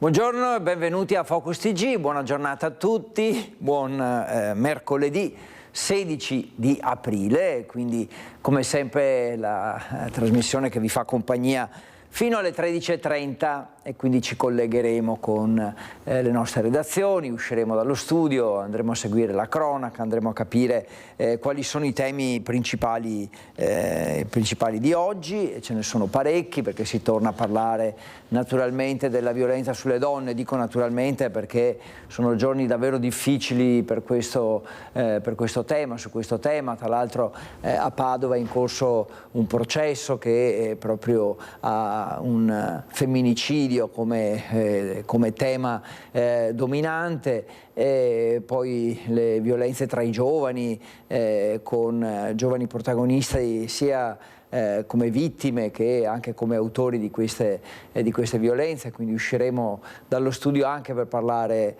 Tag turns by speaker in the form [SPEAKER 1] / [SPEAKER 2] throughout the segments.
[SPEAKER 1] Buongiorno e benvenuti a Focus TG, buona giornata a tutti, buon mercoledì 16 di aprile, quindi come sempre la trasmissione che vi fa compagnia fino alle 13:30 e quindi ci collegheremo con le nostre redazioni, usciremo dallo studio, andremo a seguire la cronaca, andremo a capire quali sono i temi principali di oggi. Ce ne sono parecchi perché si torna a parlare naturalmente della violenza sulle donne, dico naturalmente perché sono giorni davvero difficili per questo tema, su questo tema. Tra l'altro a Padova è in corso un processo che proprio ha un femminicidio come tema dominante, poi le violenze tra i giovani con giovani protagonisti sia come vittime che anche come autori di queste violenze, quindi usciremo dallo studio anche per parlare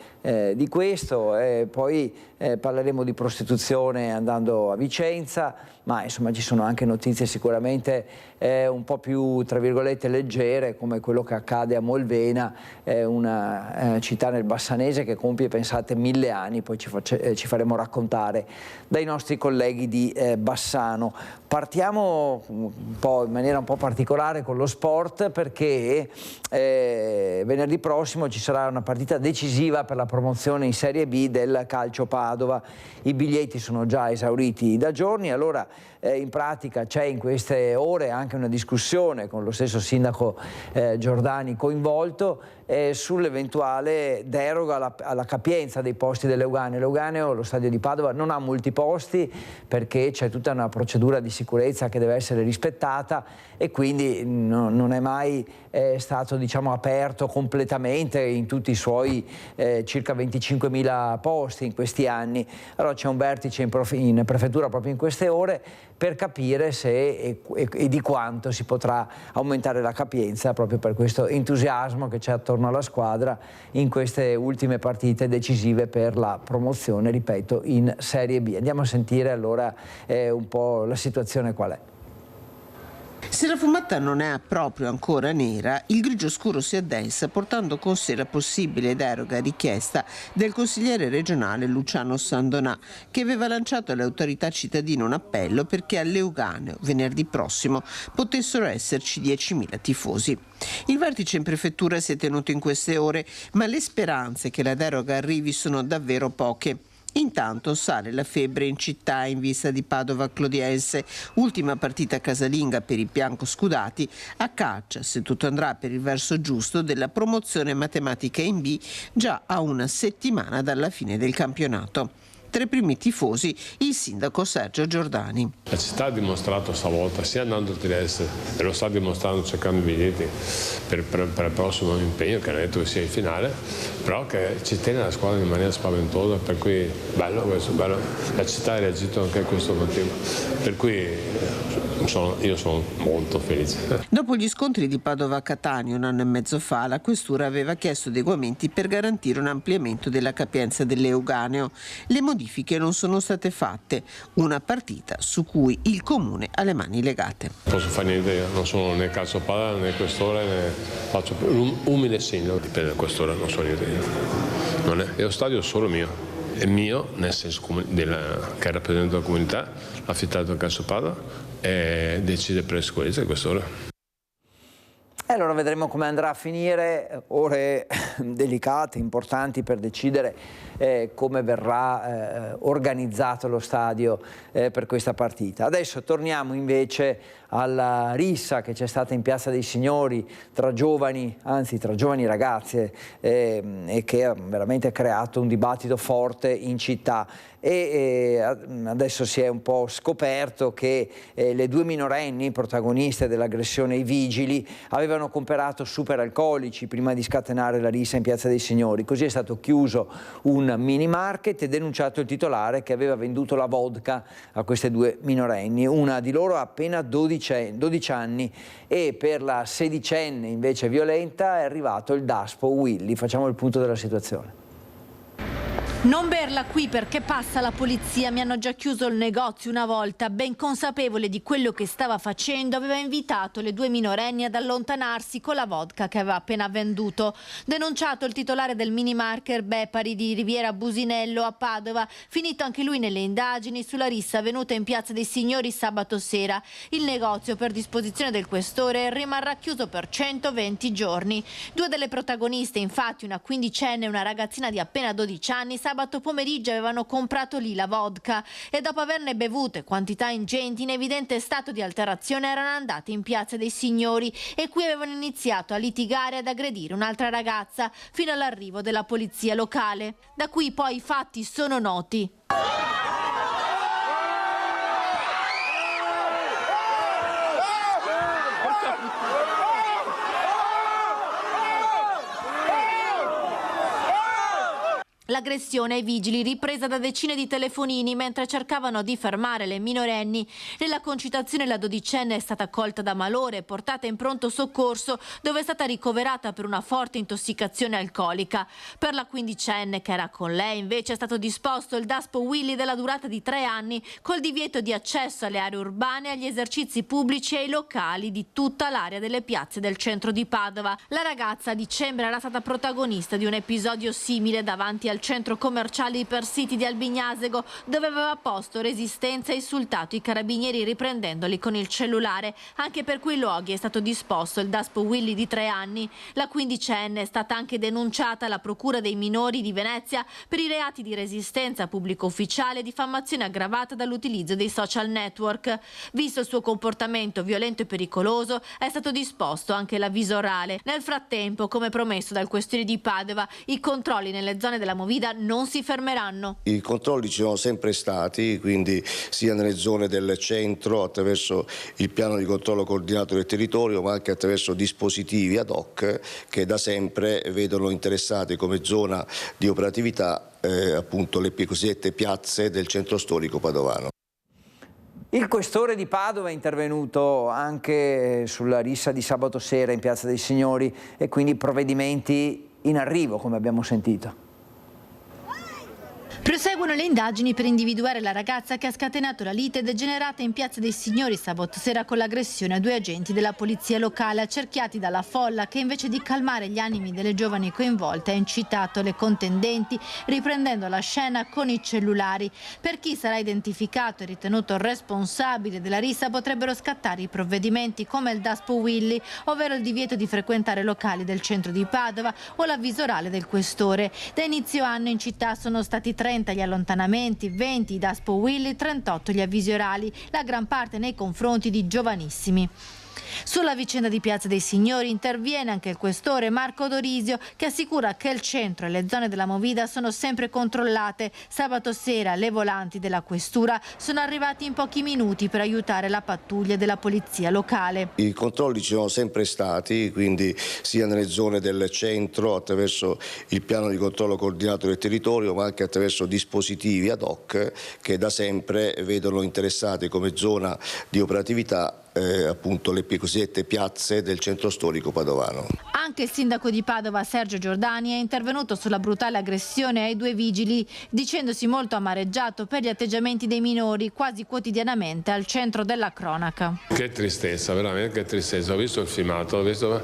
[SPEAKER 1] di questo, poi parleremo di prostituzione andando a Vicenza, ma insomma ci sono anche notizie sicuramente un po' più tra virgolette leggere, come quello che accade a Molvena, una città nel Bassanese che compie, pensate, 1000 anni, poi ci faremo raccontare dai nostri colleghi di Bassano. Partiamo in maniera un po' particolare con lo sport perché venerdì prossimo ci sarà una partita decisiva per la promozione in Serie B del Calcio Padova. I biglietti sono già esauriti da giorni, allora in pratica c'è in queste ore anche una discussione con lo stesso sindaco Giordani coinvolto sull'eventuale deroga alla capienza dei posti dell'Euganeo. L'Euganeo, lo stadio di Padova, non ha molti posti perché c'è tutta una procedura di sicurezza che deve essere rispettata e quindi non è mai stato, diciamo, aperto completamente in tutti i suoi circa 25.000 posti in questi anni. Allora c'è un vertice in prefettura proprio in queste ore per capire se e di quanto si potrà aumentare la capienza proprio per questo entusiasmo che c'è attorno alla squadra in queste ultime partite decisive per la promozione, ripeto, in Serie B. Andiamo a sentire allora un po' la situazione qual è.
[SPEAKER 2] Se la fumata non è proprio ancora nera, il grigio scuro si addensa portando con sé la possibile deroga richiesta del consigliere regionale Luciano Sandonà, che aveva lanciato alle autorità cittadine un appello perché all'Euganeo venerdì prossimo potessero esserci 10.000 tifosi. Il vertice in prefettura si è tenuto in queste ore, ma le speranze che la deroga arrivi sono davvero poche. Intanto sale la febbre in città in vista di Padova-Clodiense, ultima partita casalinga per i biancoscudati, a caccia, se tutto andrà per il verso giusto, della promozione matematica in B già a una settimana dalla fine del campionato. Tra i primi tifosi il sindaco Sergio Giordani.
[SPEAKER 3] La città ha dimostrato stavolta, sia andando a Trieste e lo sta dimostrando cercando i biglietti per il prossimo impegno, che non è detto che sia in finale, però che ci tiene la squadra in maniera spaventosa, per cui bello questo, bello. La città ha reagito anche a questo motivo, per cui io sono molto felice.
[SPEAKER 2] Dopo gli scontri di Padova-Catania un anno e mezzo fa, la questura aveva chiesto adeguamenti per garantire un ampliamento della capienza dell'Euganeo. Le modifiche non sono state fatte, una partita su cui il comune ha le mani legate.
[SPEAKER 3] Non posso fare niente, io non sono né calcio palla né questore, né faccio umile sindaco, dipende da questore, non so niente io. Non è lo stadio è solo mio. È mio, nel senso che rappresenta la comunità, affittato al calcio Padova e decide per le sicurezza di quest'ora.
[SPEAKER 1] E allora vedremo come andrà a finire, ore delicate, importanti per decidere come verrà organizzato lo stadio per questa partita. Adesso torniamo invece alla rissa che c'è stata in Piazza dei Signori tra giovani, anzi tra giovani ragazze, e che ha veramente creato un dibattito forte in città. Adesso si è un po' scoperto che le due minorenni protagoniste dell'aggressione ai vigili avevano comperato superalcolici prima di scatenare la rissa in Piazza dei Signori. Così è stato chiuso un mini market e denunciato il titolare che aveva venduto la vodka a queste due minorenni. Una di loro ha appena 12 anni e per la sedicenne invece violenta è arrivato il DASPO Willy. Facciamo il punto della situazione.
[SPEAKER 4] Non berla qui perché passa la polizia, mi hanno già chiuso il negozio una volta. Ben consapevole di quello che stava facendo, aveva invitato le 2 minorenni ad allontanarsi con la vodka che aveva appena venduto. Denunciato il titolare del mini market Bepari di Riviera Businello a Padova, finito anche lui nelle indagini sulla rissa avvenuta in Piazza dei Signori sabato sera. Il negozio, per disposizione del questore, rimarrà chiuso per 120 giorni. 2 delle protagoniste, infatti, una quindicenne e una ragazzina di appena 12 anni, sabato pomeriggio avevano comprato lì la vodka e dopo averne bevute quantità ingenti in evidente stato di alterazione erano andate in Piazza dei Signori e qui avevano iniziato a litigare e ad aggredire un'altra ragazza fino all'arrivo della polizia locale. Da qui poi i fatti sono noti. L'aggressione ai vigili ripresa da decine di telefonini mentre cercavano di fermare le minorenni. Nella concitazione la dodicenne è stata colta da malore e portata in pronto soccorso dove è stata ricoverata per una forte intossicazione alcolica. Per la quindicenne che era con lei invece è stato disposto il Daspo Willy della durata di 3 anni col divieto di accesso alle aree urbane, agli esercizi pubblici e ai locali di tutta l'area delle piazze del centro di Padova. La ragazza a dicembre era stata protagonista di un episodio simile davanti al centro commerciale Ipercity di Albignasego, dove aveva posto resistenza e insultato i carabinieri riprendendoli con il cellulare. Anche per quei luoghi è stato disposto il Daspo Willy di 3 anni. La quindicenne è stata anche denunciata alla Procura dei minori di Venezia per i reati di resistenza pubblico ufficiale e diffamazione aggravata dall'utilizzo dei social network. Visto il suo comportamento violento e pericoloso, è stato disposto anche l'avviso orale. Nel frattempo, come promesso dal questore di Padova, i controlli nelle zone della Movida non si fermeranno.
[SPEAKER 5] I controlli ci sono sempre stati, quindi sia nelle zone del centro attraverso il piano di controllo coordinato del territorio, ma anche attraverso dispositivi ad hoc che da sempre vedono interessate come zona di operatività appunto le cosiddette piazze del centro storico padovano.
[SPEAKER 1] Il questore di Padova è intervenuto anche sulla rissa di sabato sera in Piazza dei Signori e quindi provvedimenti in arrivo, come abbiamo sentito.
[SPEAKER 4] Proseguono le indagini per individuare la ragazza che ha scatenato la lite degenerata in Piazza dei Signori sabato sera con l'aggressione a 2 agenti della polizia locale accerchiati dalla folla che invece di calmare gli animi delle giovani coinvolte ha incitato le contendenti riprendendo la scena con i cellulari. Per chi sarà identificato e ritenuto responsabile della rissa potrebbero scattare i provvedimenti come il Daspo Willy, ovvero il divieto di frequentare locali del centro di Padova o l'avviso orale del questore. Da inizio anno in città sono stati 30 gli allontanamenti, 20 i Daspo Willy, 38 gli avvisi orali, la gran parte nei confronti di giovanissimi. Sulla vicenda di Piazza dei Signori interviene anche il questore Marco Dorisio che assicura che il centro e le zone della Movida sono sempre controllate. Sabato sera le volanti della questura sono arrivati in pochi minuti per aiutare la pattuglia della polizia locale.
[SPEAKER 5] I controlli ci sono sempre stati, quindi sia nelle zone del centro attraverso il piano di controllo coordinato del territorio, ma anche attraverso dispositivi ad hoc che da sempre vedono interessate come zona di operatività appunto le cosiddette piazze del centro storico padovano.
[SPEAKER 4] Anche il sindaco di Padova Sergio Giordani è intervenuto sulla brutale aggressione ai 2 vigili, dicendosi molto amareggiato per gli atteggiamenti dei minori quasi quotidianamente al centro della cronaca.
[SPEAKER 3] Che tristezza, veramente che tristezza. Ho visto il filmato, ho visto,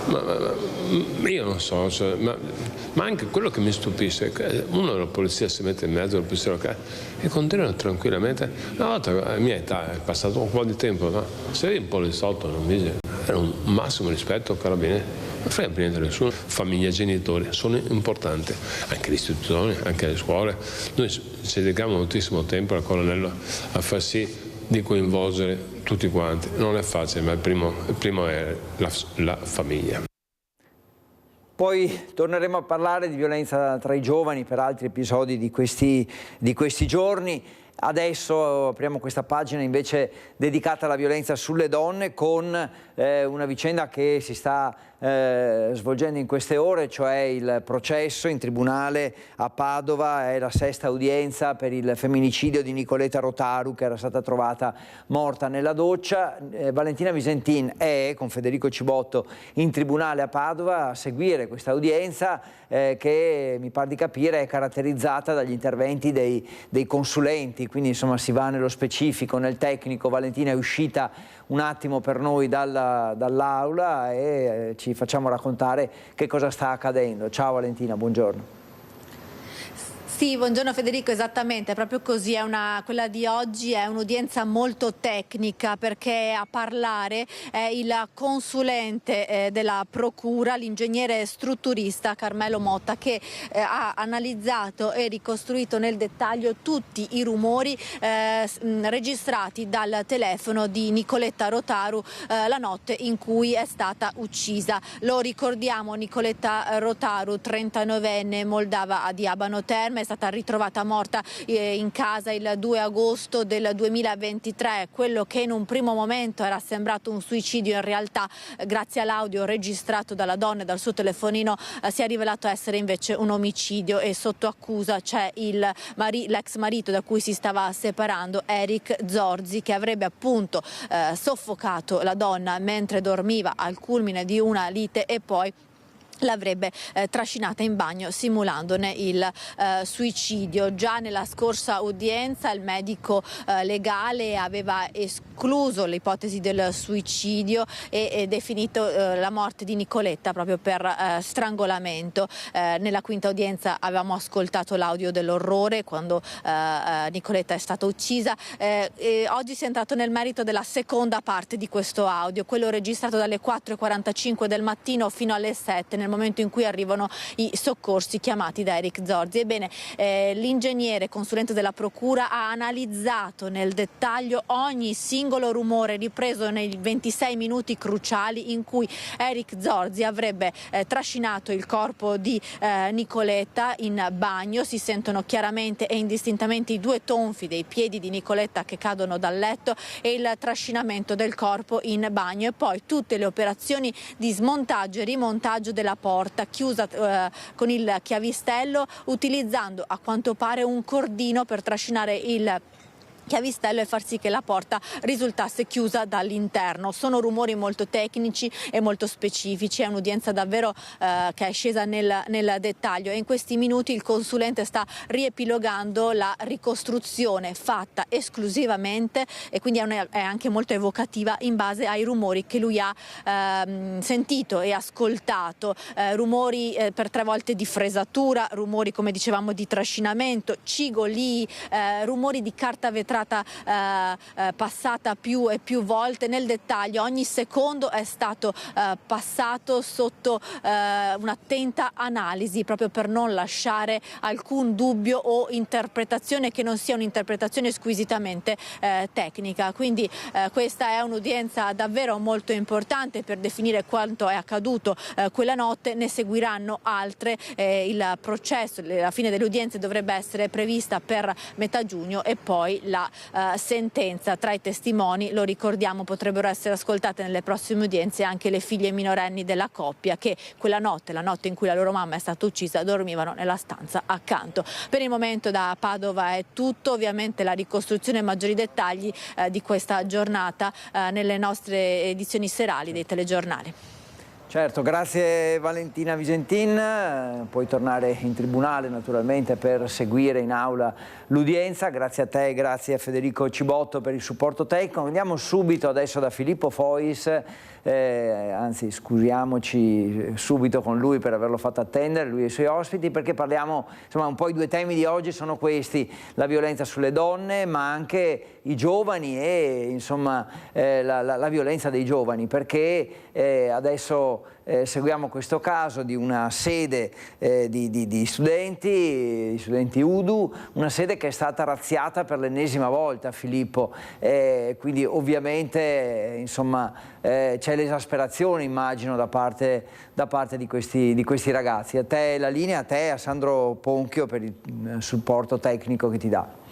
[SPEAKER 3] ma io non so, cioè, ma anche quello che mi stupisce è che uno della polizia si mette in mezzo alla polizia locale e continuano tranquillamente. Una volta a mia età è passato un po' di tempo, no? Se vedi un po' lì sotto, non mi dice, era un massimo rispetto ai carabinieri, non frega niente nessuno, famiglia e genitori sono importanti, anche le istituzioni, anche le scuole. Noi ci dedichiamo moltissimo tempo al colonnello a far sì di coinvolgere tutti quanti, non è facile, ma il primo è la famiglia.
[SPEAKER 1] Poi torneremo a parlare di violenza tra i giovani per altri episodi di questi giorni. Adesso apriamo questa pagina invece dedicata alla violenza sulle donne con una vicenda che si sta svolgendo in queste ore, cioè il processo in tribunale a Padova. È la 6ª udienza per il femminicidio di Nicoletta Rotaru, che era stata trovata morta nella doccia. Valentina Visentin è con Federico Cibotto in tribunale a Padova a seguire questa udienza che mi pare di capire è caratterizzata dagli interventi dei consulenti, quindi insomma si va nello specifico, nel tecnico. Valentina è uscita un attimo per noi dall'aula e ci facciamo raccontare che cosa sta accadendo. Ciao Valentina, buongiorno.
[SPEAKER 4] Sì, buongiorno Federico, esattamente, proprio così, quella di oggi è un'udienza molto tecnica, perché a parlare è il consulente della procura, l'ingegnere strutturista Carmelo Motta, che ha analizzato e ricostruito nel dettaglio tutti i rumori registrati dal telefono di Nicoletta Rotaru la notte in cui è stata uccisa. Lo ricordiamo, Nicoletta Rotaru, 39enne moldava di Abano Terme, è stata ritrovata morta in casa il 2 agosto del 2023. Quello che in un primo momento era sembrato un suicidio, in realtà grazie all'audio registrato dalla donna e dal suo telefonino si è rivelato essere invece un omicidio, e sotto accusa c'è l'ex marito da cui si stava separando, Eric Zorzi, che avrebbe appunto soffocato la donna mentre dormiva al culmine di una lite e poi l'avrebbe trascinata in bagno simulandone il suicidio. Già nella scorsa udienza il medico legale aveva escluso l'ipotesi del suicidio e definito la morte di Nicoletta proprio per strangolamento. Nella quinta udienza avevamo ascoltato l'audio dell'orrore quando Nicoletta è stata uccisa, e oggi si è entrato nel merito della seconda parte di questo audio, quello registrato dalle 4:45 del mattino fino alle 7, nel momento in cui arrivano i soccorsi chiamati da Eric Zorzi. Ebbene, l'ingegnere consulente della procura ha analizzato nel dettaglio ogni singolo rumore ripreso nei 26 minuti cruciali in cui Eric Zorzi avrebbe trascinato il corpo di Nicoletta in bagno. Si sentono chiaramente e indistintamente i 2 tonfi dei piedi di Nicoletta che cadono dal letto e il trascinamento del corpo in bagno, e poi tutte le operazioni di smontaggio e rimontaggio della porta chiusa con il chiavistello, utilizzando a quanto pare un cordino per trascinare il chiavistello e far sì che la porta risultasse chiusa dall'interno. Sono rumori molto tecnici e molto specifici, è un'udienza davvero che è scesa nel dettaglio, e in questi minuti il consulente sta riepilogando la ricostruzione fatta esclusivamente, e quindi è anche molto evocativa, in base ai rumori che lui ha sentito e ascoltato, rumori per 3 volte di fresatura, rumori come dicevamo di trascinamento, cigolii, rumori di carta vetrata passata più e più volte. Nel dettaglio ogni secondo è stato passato sotto un'attenta analisi, proprio per non lasciare alcun dubbio o interpretazione che non sia un'interpretazione squisitamente tecnica. Quindi questa è un'udienza davvero molto importante per definire quanto è accaduto quella notte. Ne seguiranno altre, il processo, la fine delle udienze dovrebbe essere prevista per metà giugno, e poi la sentenza. Tra i testimoni, lo ricordiamo, potrebbero essere ascoltate nelle prossime udienze anche le figlie minorenni della coppia, che quella notte, la notte in cui la loro mamma è stata uccisa, dormivano nella stanza accanto. Per il momento da Padova è tutto, ovviamente la ricostruzione e maggiori dettagli di questa giornata nelle nostre edizioni serali dei telegiornali.
[SPEAKER 1] Certo, grazie Valentina Visentin, puoi tornare in tribunale naturalmente per seguire in aula l'udienza. Grazie a te, grazie a Federico Cibotto per il supporto tecnico. Andiamo subito adesso da Filippo Fois, anzi scusiamoci subito con lui per averlo fatto attendere, lui e i suoi ospiti, perché parliamo, insomma, un po' i 2 temi di oggi sono questi: la violenza sulle donne, ma anche i giovani e insomma la violenza dei giovani, perché adesso seguiamo questo caso di una sede di studenti UDU, una sede che è stata razziata per l'ennesima volta, Filippo, quindi ovviamente insomma c'è l'esasperazione, immagino, da parte di questi ragazzi. A te la linea, a te, a Sandro Ponchio, per il supporto tecnico che ti dà.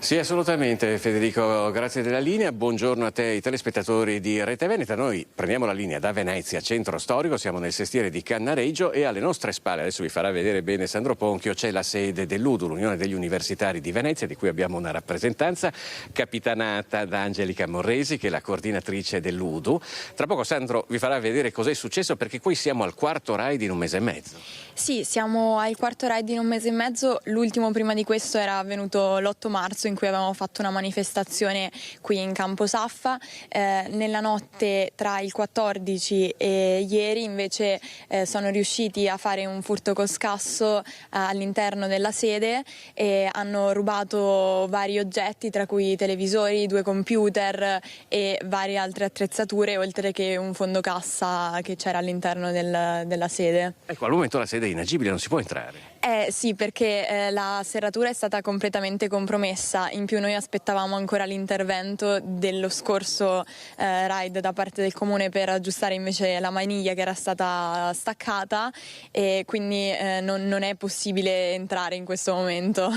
[SPEAKER 6] Sì, assolutamente Federico, grazie della linea. Buongiorno a te, ai telespettatori di Rete Veneta. Noi prendiamo la linea da Venezia, centro storico, siamo nel sestiere di Cannareggio e alle nostre spalle, adesso vi farà vedere bene Sandro Ponchio, c'è la sede dell'UDU, l'Unione degli Universitari di Venezia, di cui abbiamo una rappresentanza capitanata da Angelica Morresi, che è la coordinatrice dell'UDU. Tra poco Sandro vi farà vedere cos'è successo, perché qui siamo al quarto Ride in un mese e mezzo.
[SPEAKER 7] Sì, siamo al quarto Ride in un mese e mezzo, l'ultimo prima di questo era avvenuto l'8 marzo in cui avevamo fatto una manifestazione qui in Campo Saffa. Nella notte tra il 14 e ieri invece sono riusciti a fare un furto con scasso all'interno della sede e hanno rubato vari oggetti, tra cui televisori, 2 computer e varie altre attrezzature, oltre che un fondo cassa che c'era all'interno della sede.
[SPEAKER 6] Ecco, al momento la sede è inagibile, non si può entrare.
[SPEAKER 7] Sì, perché la serratura è stata completamente compromessa, in più noi aspettavamo ancora l'intervento dello scorso Ride da parte del comune per aggiustare invece la maniglia che era stata staccata e quindi non è possibile entrare in questo momento.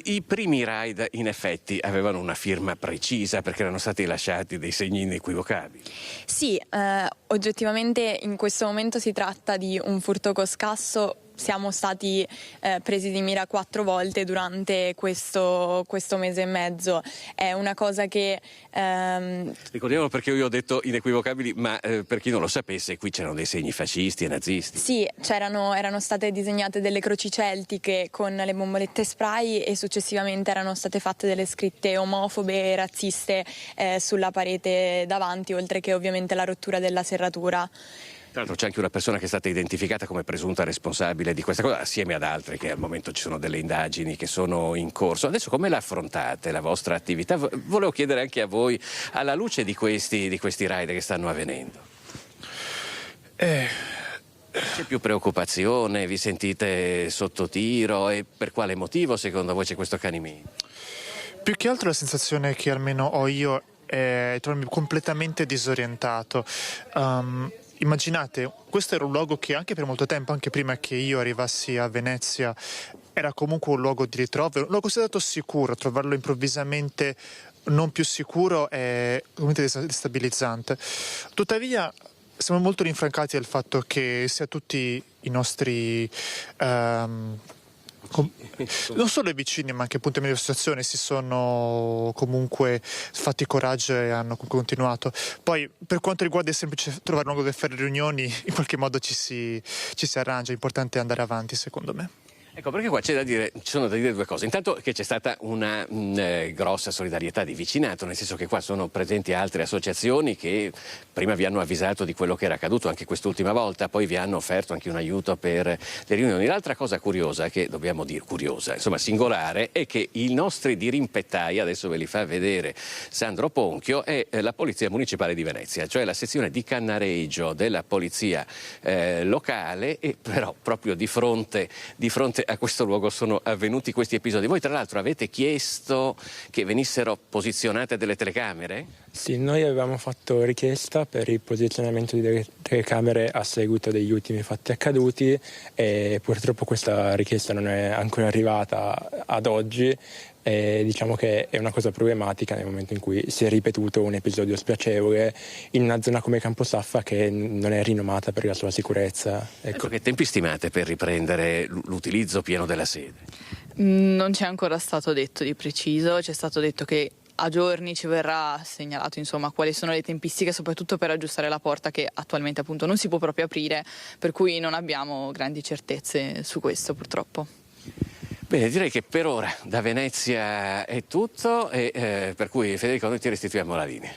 [SPEAKER 6] I primi Ride in effetti avevano una firma precisa perché erano stati lasciati dei segni inequivocabili.
[SPEAKER 7] Sì, oggettivamente in questo momento si tratta di un furto con scasso. Siamo stati presi di mira 4 volte durante questo mese e mezzo. È una cosa che...
[SPEAKER 6] Ricordiamo perché io ho detto inequivocabili, ma per chi non lo sapesse, qui c'erano dei segni fascisti e nazisti.
[SPEAKER 7] Sì, erano state disegnate delle croci celtiche con le bombolette spray e successivamente erano state fatte delle scritte omofobe e razziste sulla parete davanti, oltre che ovviamente la rottura della serratura.
[SPEAKER 6] Tra l'altro c'è anche una persona che è stata identificata come presunta responsabile di questa cosa, assieme ad altre che al momento ci sono delle indagini che sono in corso. Adesso come la affrontate la vostra attività? Volevo chiedere anche a voi, alla luce di questi ride che stanno avvenendo. C'è più preoccupazione? Vi sentite sotto tiro? E per quale motivo secondo voi c'è questo accanimento?
[SPEAKER 8] Più che altro la sensazione che almeno ho io è trovarmi completamente disorientato. Immaginate, questo era un luogo che anche per molto tempo, anche prima che io arrivassi a Venezia, era comunque un luogo di ritrovo, un luogo considerato sicuro. Trovarlo improvvisamente non più sicuro è veramente destabilizzante. Tuttavia siamo molto rinfrancati dal fatto che sia tutti i nostri non solo i vicini ma anche appunto le associazioni si sono comunque fatti coraggio e hanno continuato. Poi per quanto riguarda il semplice trovare un luogo dove fare riunioni, in qualche modo ci si arrangia, è importante andare avanti secondo me.
[SPEAKER 6] Ecco, perché qua ci sono da dire 2 cose. Intanto che c'è stata una grossa solidarietà di vicinato, nel senso che qua sono presenti altre associazioni che prima vi hanno avvisato di quello che era accaduto anche quest'ultima volta, poi vi hanno offerto anche un aiuto per le riunioni. L'altra cosa curiosa, che dobbiamo dire curiosa, insomma singolare, è che i nostri dirimpettai, adesso ve li fa vedere Sandro Ponchio, è la Polizia Municipale di Venezia, cioè la sezione di Cannareggio della Polizia locale, e però proprio di fronte a questo luogo sono avvenuti questi episodi. Voi tra l'altro avete chiesto che venissero posizionate delle telecamere?
[SPEAKER 9] Sì, noi avevamo fatto richiesta per il posizionamento di delle telecamere a seguito degli ultimi fatti accaduti e purtroppo questa richiesta non è ancora arrivata ad oggi. Diciamo che è una cosa problematica nel momento in cui si è ripetuto un episodio spiacevole in una zona come Campo Saffa che non è rinomata per la sua sicurezza. Ecco.
[SPEAKER 6] Che tempi stimate per riprendere l'utilizzo pieno della sede?
[SPEAKER 10] Non c'è ancora stato detto di preciso, c'è stato detto che a giorni ci verrà segnalato insomma quali sono le tempistiche, soprattutto per aggiustare la porta che attualmente appunto non si può proprio aprire, per cui non abbiamo grandi certezze su questo purtroppo.
[SPEAKER 6] Bene, direi che per ora da Venezia è tutto e per cui Federico noi ti restituiamo la linea.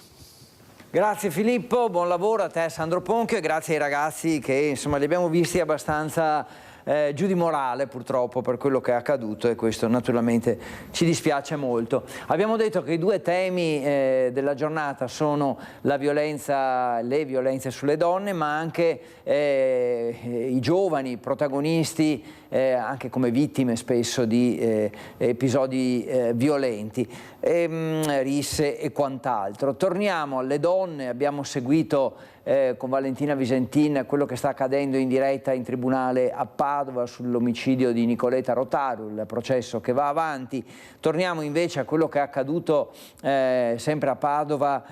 [SPEAKER 1] Grazie Filippo, buon lavoro a te Sandro Ponchio e grazie ai ragazzi che insomma li abbiamo visti abbastanza giù di morale purtroppo per quello che è accaduto e questo naturalmente ci dispiace molto. Abbiamo detto che i 2 temi della giornata sono le violenze sulle donne ma anche i giovani protagonisti anche come vittime spesso di episodi violenti, risse e quant'altro. Torniamo alle donne, abbiamo seguito con Valentina Visentin quello che sta accadendo in diretta in tribunale a Padova sull'omicidio di Nicoletta Rotaru, il processo che va avanti. Torniamo invece a quello che è accaduto sempre a Padova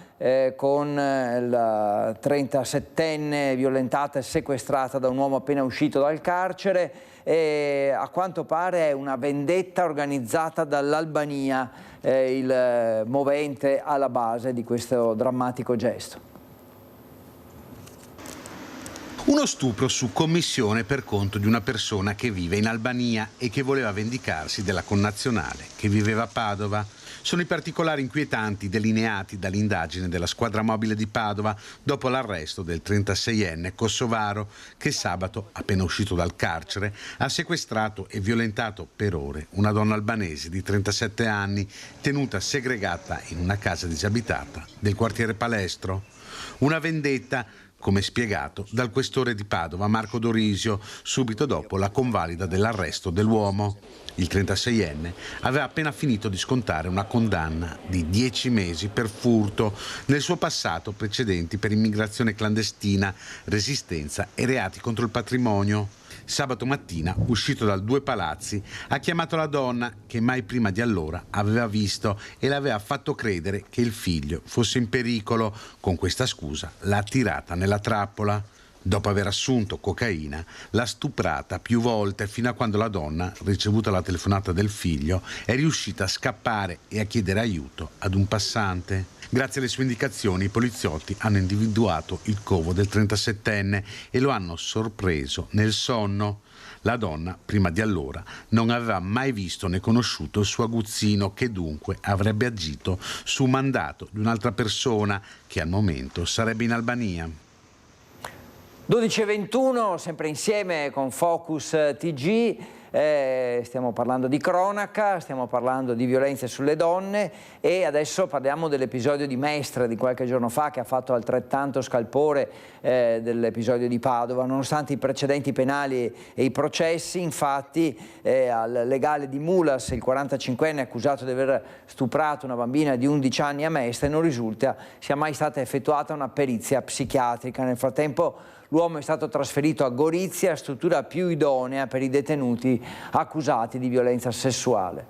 [SPEAKER 1] con la 37enne violentata e sequestrata da un uomo appena uscito dal carcere. A quanto pare è una vendetta organizzata dall'Albania, il movente alla base di questo drammatico gesto.
[SPEAKER 11] Uno stupro su commissione per conto di una persona che vive in Albania e che voleva vendicarsi della connazionale che viveva a Padova. Sono i particolari inquietanti delineati dall'indagine della squadra mobile di Padova dopo l'arresto del 36enne kosovaro che sabato, appena uscito dal carcere, ha sequestrato e violentato per ore una donna albanese di 37 anni tenuta segregata in una casa disabitata del quartiere Palestro. Una vendetta, come spiegato dal questore di Padova Marco Dorisio, subito dopo la convalida dell'arresto dell'uomo. Il 36enne aveva appena finito di scontare una condanna di 10 mesi per furto, nel suo passato precedenti per immigrazione clandestina, resistenza e reati contro il patrimonio. Sabato mattina, uscito dal Due Palazzi, ha chiamato la donna che mai prima di allora aveva visto e le aveva fatto credere che il figlio fosse in pericolo. Con questa scusa l'ha attirata nella trappola. Dopo aver assunto cocaina, l'ha stuprata più volte fino a quando la donna, ricevuta la telefonata del figlio, è riuscita a scappare e a chiedere aiuto ad un passante. Grazie alle sue indicazioni i poliziotti hanno individuato il covo del 37enne e lo hanno sorpreso nel sonno. La donna, prima di allora, non aveva mai visto né conosciuto il suo aguzzino, che dunque avrebbe agito su mandato di un'altra persona che al momento sarebbe in Albania.
[SPEAKER 1] 12:21, sempre insieme con Focus TG, stiamo parlando di cronaca, stiamo parlando di violenze sulle donne e adesso parliamo dell'episodio di Mestre di qualche giorno fa che ha fatto altrettanto scalpore dell'episodio di Padova. Nonostante i precedenti penali e i processi, infatti al legale di Mulas, il 45enne accusato di aver stuprato una bambina di 11 anni a Mestre, non risulta sia mai stata effettuata una perizia psichiatrica. Nel frattempo l'uomo è stato trasferito a Gorizia, struttura più idonea per i detenuti accusati di violenza sessuale.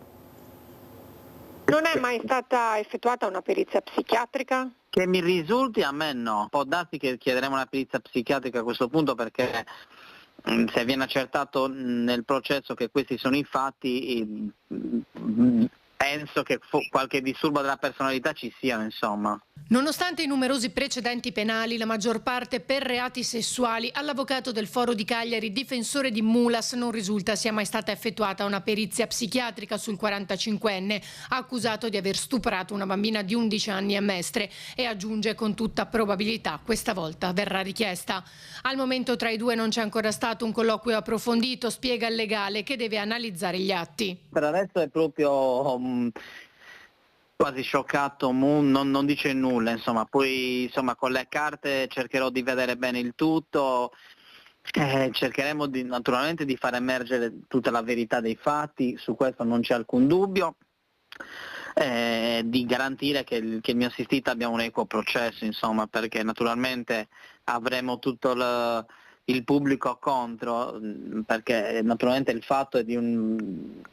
[SPEAKER 12] Non è mai stata effettuata una perizia psichiatrica?
[SPEAKER 13] Che mi risulti, a me no. Può darsi che chiederemo una perizia psichiatrica a questo punto, perché se viene accertato nel processo che questi sono i fatti, penso che qualche disturbo della personalità ci sia, insomma.
[SPEAKER 14] Nonostante i numerosi precedenti penali, la maggior parte per reati sessuali, all'avvocato del Foro di Cagliari, difensore di Mulas, non risulta sia mai stata effettuata una perizia psichiatrica sul 45enne, accusato di aver stuprato una bambina di 11 anni a Mestre, e aggiunge con tutta probabilità questa volta verrà richiesta. Al momento tra i due non c'è ancora stato un colloquio approfondito, spiega il legale, che deve analizzare gli atti.
[SPEAKER 13] Per adesso è proprio quasi scioccato, non dice nulla, insomma. Poi insomma con le carte cercherò di vedere bene il tutto, cercheremo naturalmente di far emergere tutta la verità dei fatti, su questo non c'è alcun dubbio, di garantire che il mio assistito abbia un equo processo, insomma, perché naturalmente avremo tutto il pubblico contro, perché naturalmente il fatto è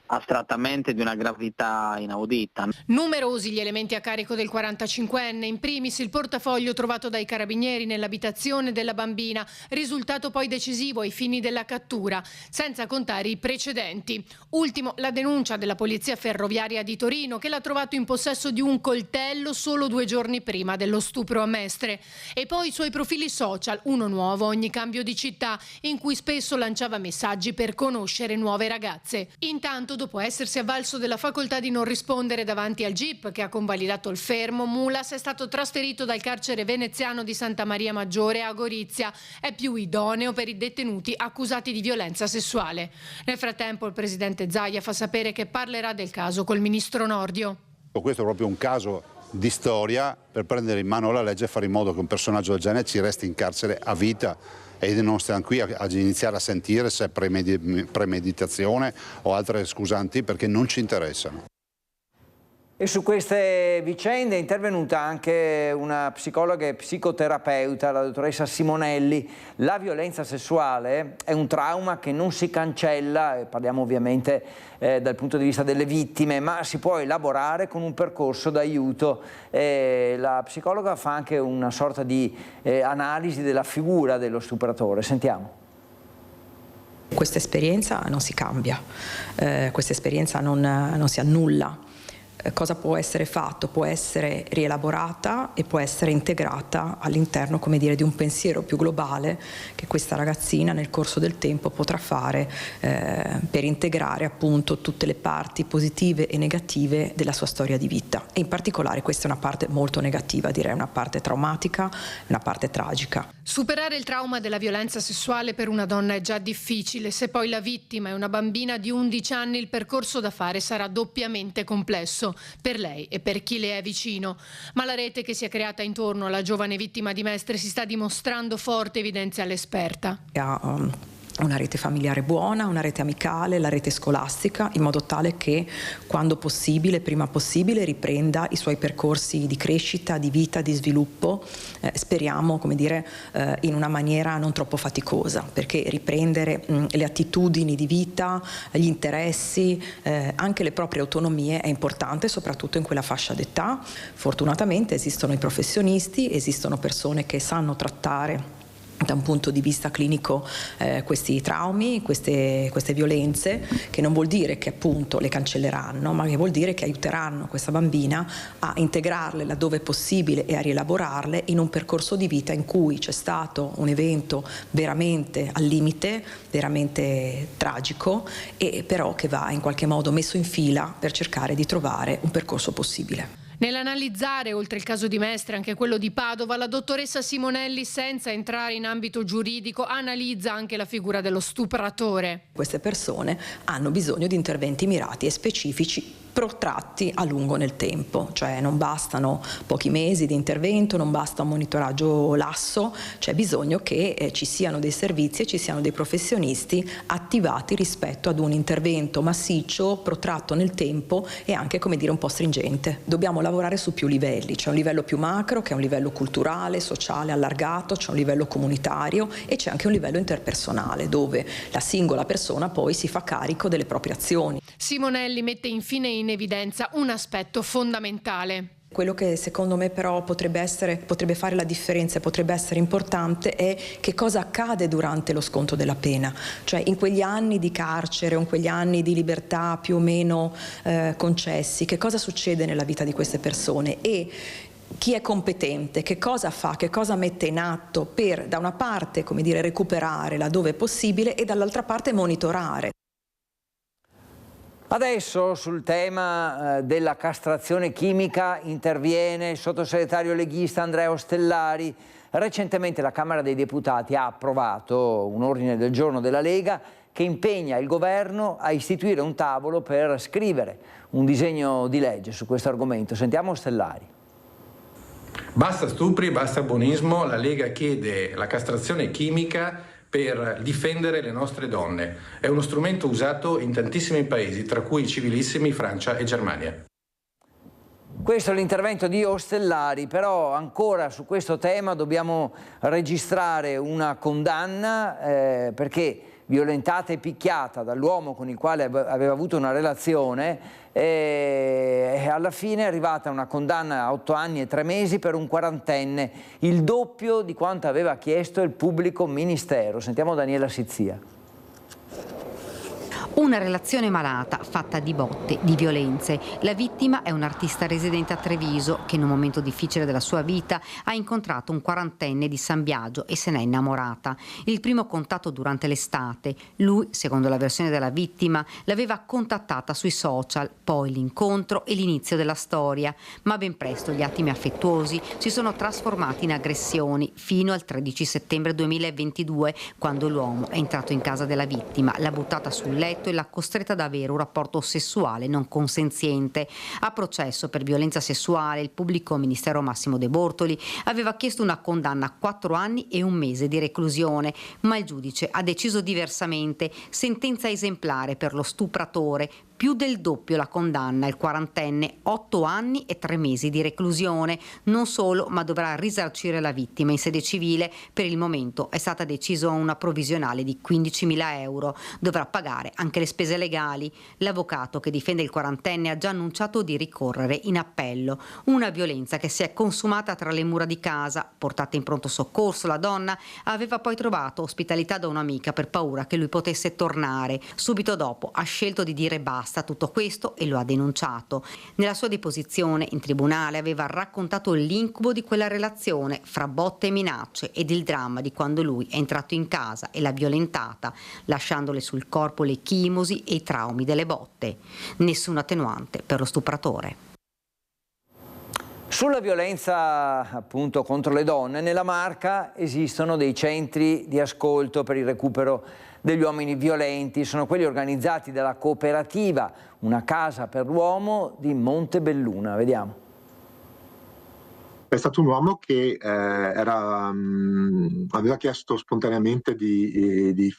[SPEAKER 13] astrattamente di una gravità inaudita.
[SPEAKER 14] Numerosi gli elementi a carico del 45enne, in primis il portafoglio trovato dai carabinieri nell'abitazione della bambina, risultato poi decisivo ai fini della cattura, senza contare i precedenti. Ultimo la denuncia della Polizia Ferroviaria di Torino, che l'ha trovato in possesso di un coltello solo 2 giorni prima dello stupro a Mestre. E poi i suoi profili social, uno nuovo ogni cambio di città, in cui spesso lanciava messaggi per conoscere nuove ragazze. Intanto, dopo essersi avvalso della facoltà di non rispondere davanti al GIP che ha convalidato il fermo, Mulas è stato trasferito dal carcere veneziano di Santa Maria Maggiore a Gorizia. È più idoneo per i detenuti accusati di violenza sessuale. Nel frattempo il presidente Zaia fa sapere che parlerà del caso col ministro Nordio.
[SPEAKER 15] Questo è proprio un caso di storia per prendere in mano la legge e fare in modo che un personaggio del genere ci resti in carcere a vita e non stiamo qui a iniziare a sentire se è premeditazione o altre scusanti, perché non ci interessano.
[SPEAKER 1] E su queste vicende è intervenuta anche una psicologa e psicoterapeuta, la dottoressa Simonelli. La violenza sessuale è un trauma che non si cancella, parliamo ovviamente dal punto di vista delle vittime, ma si può elaborare con un percorso d'aiuto. La psicologa fa anche una sorta di analisi della figura dello stupratore. Sentiamo.
[SPEAKER 16] Questa esperienza non si cambia, questa esperienza non si annulla. Cosa può essere fatto? Può essere rielaborata e può essere integrata all'interno, come dire, di un pensiero più globale che questa ragazzina nel corso del tempo potrà fare per integrare appunto tutte le parti positive e negative della sua storia di vita. E in particolare questa è una parte molto negativa, direi una parte traumatica, una parte tragica.
[SPEAKER 14] Superare il trauma della violenza sessuale per una donna è già difficile. Se poi la vittima è una bambina di 11 anni, il percorso da fare sarà doppiamente complesso per lei e per chi le è vicino. Ma la rete che si è creata intorno alla giovane vittima di Mestre si sta dimostrando forte, evidenzia l'esperta.
[SPEAKER 16] Una rete familiare buona, una rete amicale, la rete scolastica, in modo tale che quando possibile, prima possibile, riprenda i suoi percorsi di crescita, di vita, di sviluppo, speriamo, come dire, in una maniera non troppo faticosa, perché riprendere le attitudini di vita, gli interessi, anche le proprie autonomie è importante, soprattutto in quella fascia d'età. Fortunatamente esistono i professionisti, esistono persone che sanno trattare da un punto di vista clinico questi traumi, queste violenze, che non vuol dire che appunto le cancelleranno, ma che vuol dire che aiuteranno questa bambina a integrarle laddove è possibile e a rielaborarle in un percorso di vita in cui c'è stato un evento veramente al limite, veramente tragico, e però che va in qualche modo messo in fila per cercare di trovare un percorso possibile.
[SPEAKER 14] Nell'analizzare, oltre il caso di Mestre, anche quello di Padova, la dottoressa Simonelli, senza entrare in ambito giuridico, analizza anche la figura dello stupratore.
[SPEAKER 16] Queste persone hanno bisogno di interventi mirati e specifici protratti a lungo nel tempo, cioè non bastano pochi mesi di intervento, non basta un monitoraggio lasso, c'è bisogno che ci siano dei servizi e ci siano dei professionisti attivati rispetto ad un intervento massiccio, protratto nel tempo e anche, come dire, un po' stringente. Dobbiamo lavorare su più livelli, c'è un livello più macro che è un livello culturale, sociale, allargato, c'è un livello comunitario e c'è anche un livello interpersonale dove la singola persona poi si fa carico delle proprie azioni.
[SPEAKER 14] Simonelli mette infine in evidenza un aspetto fondamentale.
[SPEAKER 16] Quello che secondo me però potrebbe fare la differenza, potrebbe essere importante, è che cosa accade durante lo sconto della pena, cioè in quegli anni di carcere o in quegli anni di libertà più o meno concessi, che cosa succede nella vita di queste persone e chi è competente, che cosa fa, che cosa mette in atto per da una parte, come dire, recuperare laddove è possibile e dall'altra parte monitorare.
[SPEAKER 1] Adesso sul tema della castrazione chimica interviene il sottosegretario leghista Andrea Ostellari. Recentemente la Camera dei Deputati ha approvato un ordine del giorno della Lega che impegna il governo a istituire un tavolo per scrivere un disegno di legge su questo argomento. Sentiamo Ostellari.
[SPEAKER 17] Basta stupri, basta buonismo, la Lega chiede la castrazione chimica per difendere le nostre donne. È uno strumento usato in tantissimi paesi, tra cui i civilissimi Francia e Germania.
[SPEAKER 1] Questo è l'intervento di Ostellari, però ancora su questo tema dobbiamo registrare una condanna perché violentata e picchiata dall'uomo con il quale aveva avuto una relazione e alla fine è arrivata una condanna a 8 anni e 3 mesi per un quarantenne, il doppio di quanto aveva chiesto il pubblico ministero. Sentiamo Daniela Sizzia.
[SPEAKER 18] Una relazione malata, fatta di botte, di violenze. La vittima è un artista residente a Treviso che in un momento difficile della sua vita ha incontrato un quarantenne di San Biagio e se n'è innamorata. Il primo contatto durante l'estate. Lui, secondo la versione della vittima, l'aveva contattata sui social, poi l'incontro e l'inizio della storia. Ma ben presto gli attimi affettuosi si sono trasformati in aggressioni fino al 13 settembre 2022, quando l'uomo è entrato in casa della vittima, l'ha buttata sul letto e l'ha costretta ad avere un rapporto sessuale non consenziente. A processo per violenza sessuale il pubblico ministero Massimo De Bortoli aveva chiesto una condanna a 4 anni e 1 mese di reclusione, ma il giudice ha deciso diversamente, sentenza esemplare per lo stupratore, più del doppio la condanna. Il 40enne 8 anni e 3 mesi di reclusione. Non solo, ma dovrà risarcire la vittima in sede civile. Per il momento è stata decisa una provvisionale di 15.000 euro. Dovrà pagare anche le spese legali. L'avvocato che difende il 40enne ha già annunciato di ricorrere in appello. Una violenza che si è consumata tra le mura di casa. Portata in pronto soccorso, la donna aveva poi trovato ospitalità da un'amica per paura che lui potesse tornare. Subito dopo ha scelto di dire basta a tutto questo e lo ha denunciato. Nella sua deposizione in tribunale aveva raccontato l'incubo di quella relazione fra botte e minacce ed il dramma di quando lui è entrato in casa e l'ha violentata, lasciandole sul corpo le chimosi e i traumi delle botte. Nessuna attenuante per lo stupratore.
[SPEAKER 1] Sulla violenza appunto contro le donne, nella Marca esistono dei centri di ascolto per il recupero degli uomini violenti. Sono quelli organizzati dalla cooperativa Una Casa per l'Uomo di Montebelluna. Vediamo.
[SPEAKER 19] È stato un uomo che aveva chiesto spontaneamente di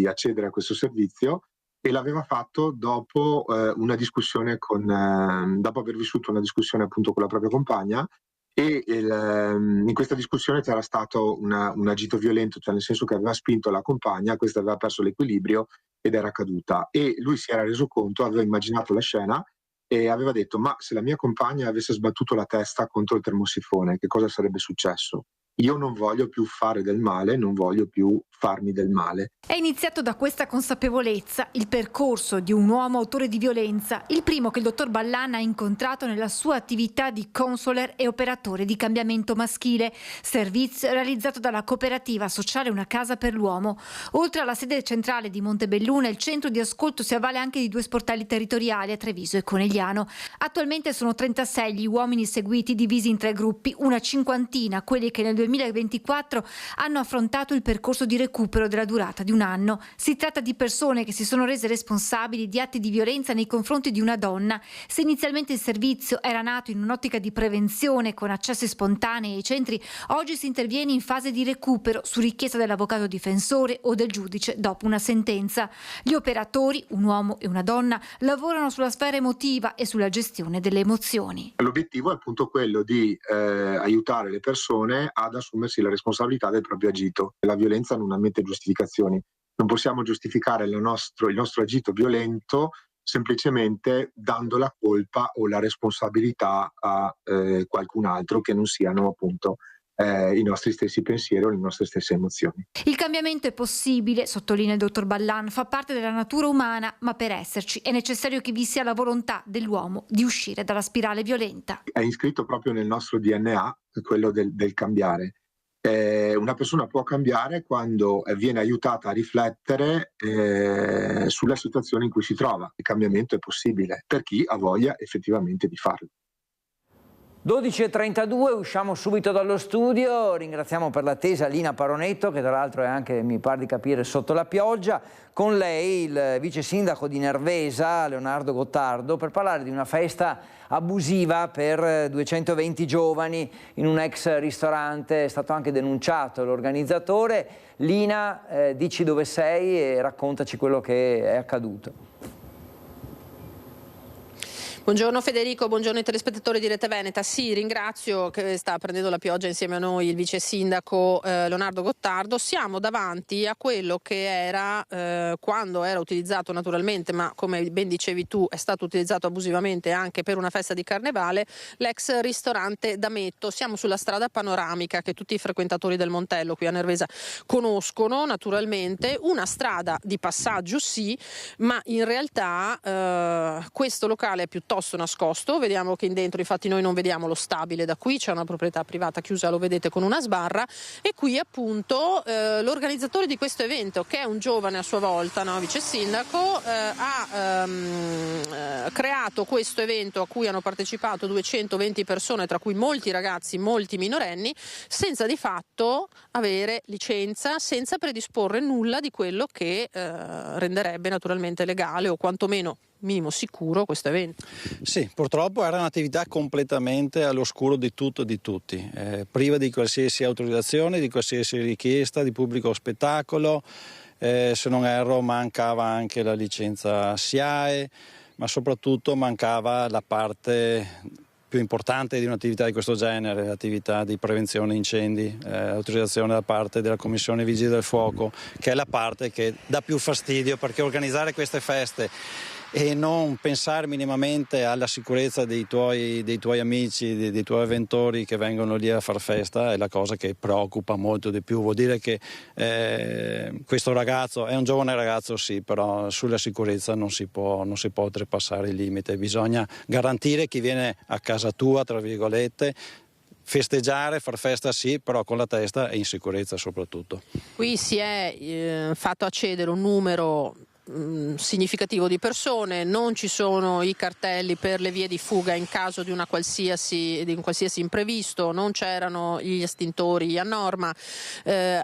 [SPEAKER 19] accedere a questo servizio e l'aveva fatto dopo una discussione dopo aver vissuto una discussione appunto con la propria compagna e in questa discussione c'era stato un agito violento, cioè nel senso che aveva spinto la compagna, questa aveva perso l'equilibrio ed era caduta e lui si era reso conto, aveva immaginato la scena e aveva detto: ma se la mia compagna avesse sbattuto la testa contro il termosifone, che cosa sarebbe successo? Io non voglio più fare del male, non voglio più farmi del male.
[SPEAKER 20] È iniziato da questa consapevolezza il percorso di un uomo autore di violenza, il primo che il dottor Ballan ha incontrato nella sua attività di counselor e operatore di cambiamento maschile, servizio realizzato dalla cooperativa sociale Una Casa per l'Uomo. Oltre alla sede centrale di Montebelluna, il centro di ascolto si avvale anche di 2 sportelli territoriali a Treviso e Conegliano. Attualmente sono 36 gli uomini seguiti, divisi in 3 gruppi, una cinquantina quelli che nel 2024 hanno affrontato il percorso di recupero della durata di un anno. Si tratta di persone che si sono rese responsabili di atti di violenza nei confronti di una donna. Se inizialmente il servizio era nato in un'ottica di prevenzione con accessi spontanei ai centri, oggi si interviene in fase di recupero su richiesta dell'avvocato difensore o del giudice dopo una sentenza. Gli operatori, un uomo e una donna, lavorano sulla sfera emotiva e sulla gestione delle emozioni.
[SPEAKER 19] L'obiettivo è appunto quello di aiutare le persone ad assumersi la responsabilità del proprio agito. La violenza non ammette giustificazioni. Non possiamo giustificare il nostro agito violento semplicemente dando la colpa o la responsabilità a qualcun altro che non siano appunto i nostri stessi pensieri o le nostre stesse emozioni.
[SPEAKER 20] Il cambiamento è possibile, sottolinea il dottor Ballan, fa parte della natura umana, ma per esserci è necessario che vi sia la volontà dell'uomo di uscire dalla spirale violenta.
[SPEAKER 19] È iscritto proprio nel nostro DNA quello del cambiare. Una persona può cambiare quando viene aiutata a riflettere sulla situazione in cui si trova. Il cambiamento è possibile per chi ha voglia effettivamente di farlo.
[SPEAKER 1] 12:32, usciamo subito dallo studio, ringraziamo per l'attesa Lina Paronetto, che tra l'altro è anche, mi pare di capire, sotto la pioggia, con lei il vice sindaco di Nervesa, Leonardo Gottardo, per parlare di una festa abusiva per 220 giovani in un ex ristorante. È stato anche denunciato l'organizzatore. Lina, dici dove sei e raccontaci quello che è accaduto.
[SPEAKER 21] Buongiorno Federico, buongiorno ai telespettatori di Rete Veneta. Sì, ringrazio che sta prendendo la pioggia insieme a noi il vice sindaco Leonardo Gottardo. Siamo davanti a quello che era, quando era utilizzato naturalmente, ma come ben dicevi tu è stato utilizzato abusivamente anche per una festa di carnevale, l'ex ristorante D'Ametto. Siamo sulla strada panoramica che tutti i frequentatori del Montello qui a Nervesa conoscono naturalmente, una strada di passaggio sì, ma in realtà questo locale è piuttosto nascosto. Vediamo che in dentro, infatti noi non vediamo lo stabile da qui, c'è una proprietà privata chiusa, lo vedete, con una sbarra, e qui appunto l'organizzatore di questo evento, che è un giovane a sua volta, no, vice sindaco, ha creato questo evento a cui hanno partecipato 220 persone, tra cui molti ragazzi, molti minorenni, senza di fatto avere licenza, senza predisporre nulla di quello che renderebbe naturalmente legale o quantomeno minimo sicuro questo evento.
[SPEAKER 22] Sì, purtroppo era un'attività completamente all'oscuro di tutto e di tutti, priva di qualsiasi autorizzazione, di qualsiasi richiesta di pubblico spettacolo, se non erro mancava anche la licenza SIAE, ma soprattutto mancava la parte più importante di un'attività di questo genere, l'attività di prevenzione incendi, autorizzazione da parte della Commissione Vigili del Fuoco, che è la parte che dà più fastidio, perché organizzare queste feste e non pensare minimamente alla sicurezza dei tuoi amici, dei tuoi avventori che vengono lì a far festa è la cosa che preoccupa molto di più. Vuol dire che questo ragazzo è un giovane ragazzo, sì, però sulla sicurezza non si può oltrepassare il limite. Bisogna garantire chi viene a casa tua, tra virgolette, festeggiare, far festa sì, però con la testa e in sicurezza soprattutto.
[SPEAKER 21] Qui si è fatto accedere un numero significativo di persone, non ci sono i cartelli per le vie di fuga in caso di un qualsiasi imprevisto, non c'erano gli estintori a norma,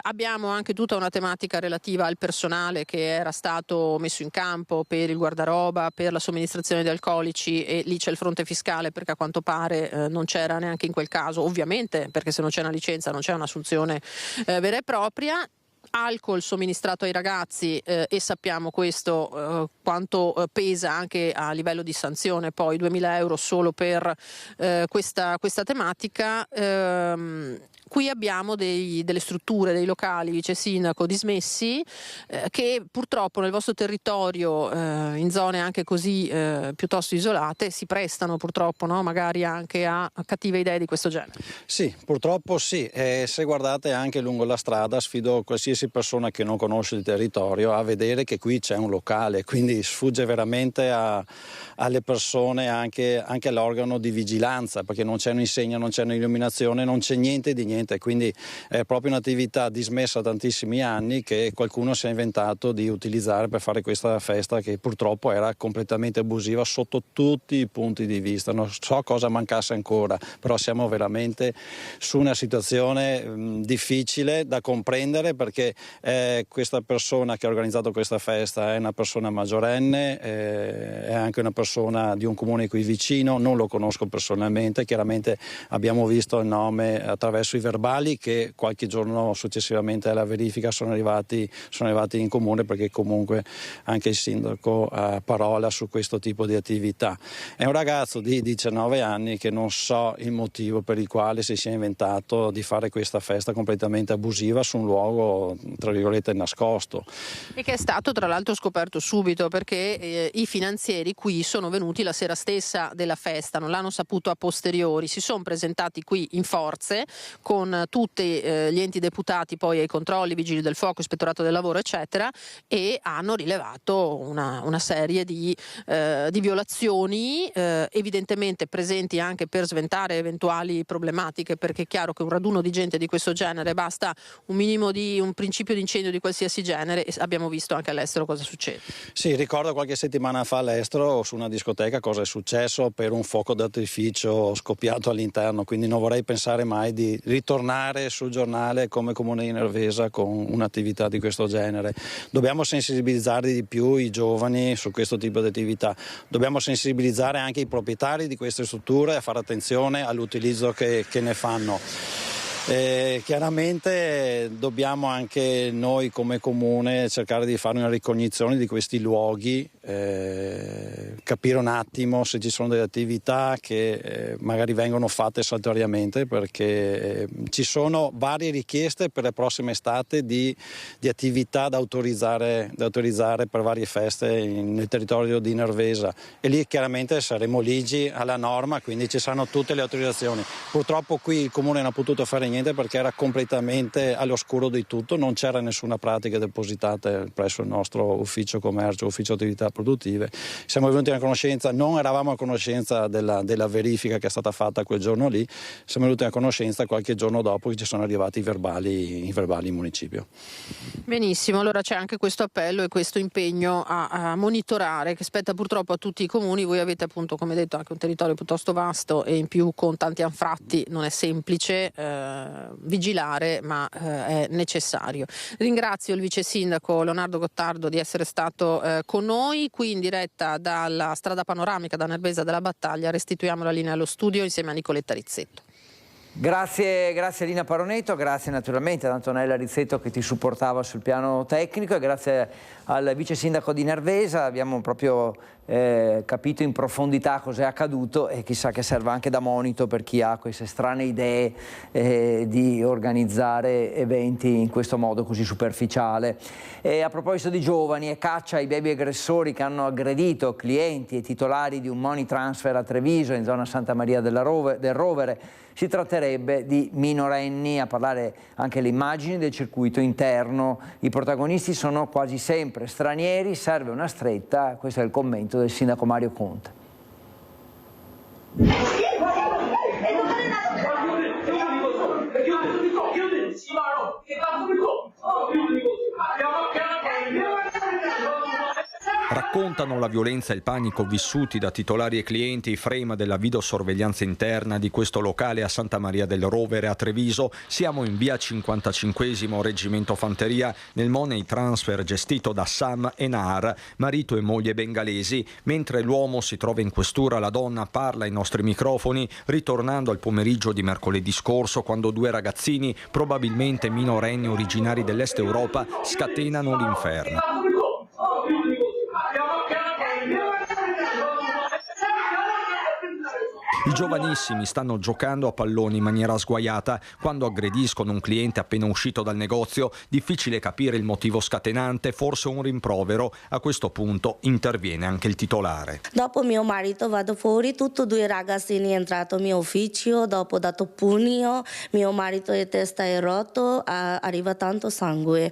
[SPEAKER 21] abbiamo anche tutta una tematica relativa al personale che era stato messo in campo per il guardaroba, per la somministrazione di alcolici, e lì c'è il fronte fiscale perché a quanto pare non c'era neanche in quel caso, ovviamente perché se non c'è una licenza non c'è un'assunzione vera e propria. Alcol somministrato ai ragazzi e sappiamo questo quanto pesa anche a livello di sanzione, poi 2.000 euro solo per questa tematica. Qui abbiamo delle strutture, dei locali, vice sindaco, dismessi che purtroppo nel vostro territorio, in zone anche così piuttosto isolate, si prestano purtroppo, no? Magari anche a cattive idee di questo genere.
[SPEAKER 22] Sì, purtroppo sì. Se guardate anche lungo la strada, sfido qualsiasi persona che non conosce il territorio a vedere che qui c'è un locale, quindi sfugge veramente alle persone, anche all'organo di vigilanza, perché non c'è un'insegna, non c'è un'illuminazione, non c'è niente di niente, quindi è proprio un'attività dismessa da tantissimi anni che qualcuno si è inventato di utilizzare per fare questa festa che purtroppo era completamente abusiva sotto tutti i punti di vista. Non so cosa mancasse ancora, però siamo veramente su una situazione difficile da comprendere, perché questa persona che ha organizzato questa festa è una persona maggiorenne, è anche una persona di un comune qui vicino, non lo conosco personalmente, chiaramente abbiamo visto il nome attraverso i verbali che qualche giorno successivamente alla verifica sono arrivati in comune, perché comunque anche il sindaco ha parola su questo tipo di attività. È un ragazzo di 19 anni che non so il motivo per il quale si sia inventato di fare questa festa completamente abusiva su un luogo tra virgolette nascosto.
[SPEAKER 21] E che è stato tra l'altro scoperto subito, perché i finanzieri qui sono venuti la sera stessa della festa, non l'hanno saputo a posteriori, si sono presentati qui in forze con tutti gli enti deputati poi ai controlli, vigili del fuoco, ispettorato del lavoro eccetera, e hanno rilevato una serie di violazioni, evidentemente presenti anche per sventare eventuali problematiche, perché è chiaro che un raduno di gente di questo genere basta un minimo di un principio di incendio di qualsiasi genere, e abbiamo visto anche all'estero cosa succede.
[SPEAKER 22] Sì, ricordo qualche settimana fa all'estero su una discoteca cosa è successo per un fuoco d'artificio scoppiato all'interno, quindi non vorrei pensare mai di ritornare sul giornale come Comune di Nervesa con un'attività di questo genere. Dobbiamo sensibilizzare di più i giovani su questo tipo di attività, dobbiamo sensibilizzare anche i proprietari di queste strutture a fare attenzione all'utilizzo che ne fanno. Chiaramente dobbiamo anche noi come comune cercare di fare una ricognizione di questi luoghi, capire un attimo se ci sono delle attività che magari vengono fatte saltuariamente, perché ci sono varie richieste per le prossime estate di attività da autorizzare per varie feste nel territorio di Nervesa, e lì chiaramente saremo ligi alla norma, quindi ci saranno tutte le autorizzazioni. Purtroppo qui il comune non ha potuto fare niente perché era completamente all'oscuro di tutto, non c'era nessuna pratica depositata presso il nostro ufficio commercio, ufficio attività produttive. Siamo venuti a conoscenza, non eravamo a conoscenza della verifica che è stata fatta quel giorno lì, siamo venuti a conoscenza qualche giorno dopo che ci sono arrivati i verbali in municipio.
[SPEAKER 21] Benissimo, allora c'è anche questo appello e questo impegno a monitorare che spetta purtroppo a tutti i comuni. Voi avete appunto, come detto, anche un territorio piuttosto vasto e in più con tanti anfratti, non è semplice vigilare, ma è necessario. Ringrazio il vice sindaco Leonardo Gottardo di essere stato con noi qui in diretta dalla strada panoramica da Nervesa della Battaglia. Restituiamo la linea allo studio insieme a Nicoletta Rizzetto.
[SPEAKER 1] Grazie Lina Paronetto, grazie naturalmente ad Antonella Rizzetto che ti supportava sul piano tecnico e grazie al vice sindaco di Nervesa. Abbiamo proprio capito in profondità cos'è accaduto e chissà che serva anche da monito per chi ha queste strane idee di organizzare eventi in questo modo così superficiale. E a proposito di giovani e caccia ai baby aggressori che hanno aggredito clienti e titolari di un money transfer a Treviso in zona Santa Maria del Rovere, si tratterebbe di minorenni. A parlare anche le immagini del circuito interno. I protagonisti sono quasi sempre stranieri, serve una stretta, questo è il commento del sindaco Mario Conte.
[SPEAKER 2] Raccontano la violenza e il panico vissuti da titolari e clienti i frame della videosorveglianza interna di questo locale a Santa Maria del Rovere a Treviso. Siamo in via 55esimo Reggimento Fanteria nel money transfer gestito da Sam e Nahar, marito e moglie bengalesi. Mentre l'uomo si trova in questura, la donna parla ai nostri microfoni ritornando al pomeriggio di mercoledì scorso, quando due ragazzini, probabilmente minorenni originari dell'Est Europa, scatenano l'inferno. I giovanissimi stanno giocando a pallone in maniera sguaiata. Quando aggrediscono un cliente appena uscito dal negozio, difficile capire il motivo scatenante, forse un rimprovero. A questo punto interviene anche il titolare.
[SPEAKER 5] Dopo mio marito vado fuori, tutti due ragazzini è entrato al mio ufficio, dopo dato pugno, mio marito di testa è rotto, arriva tanto sangue.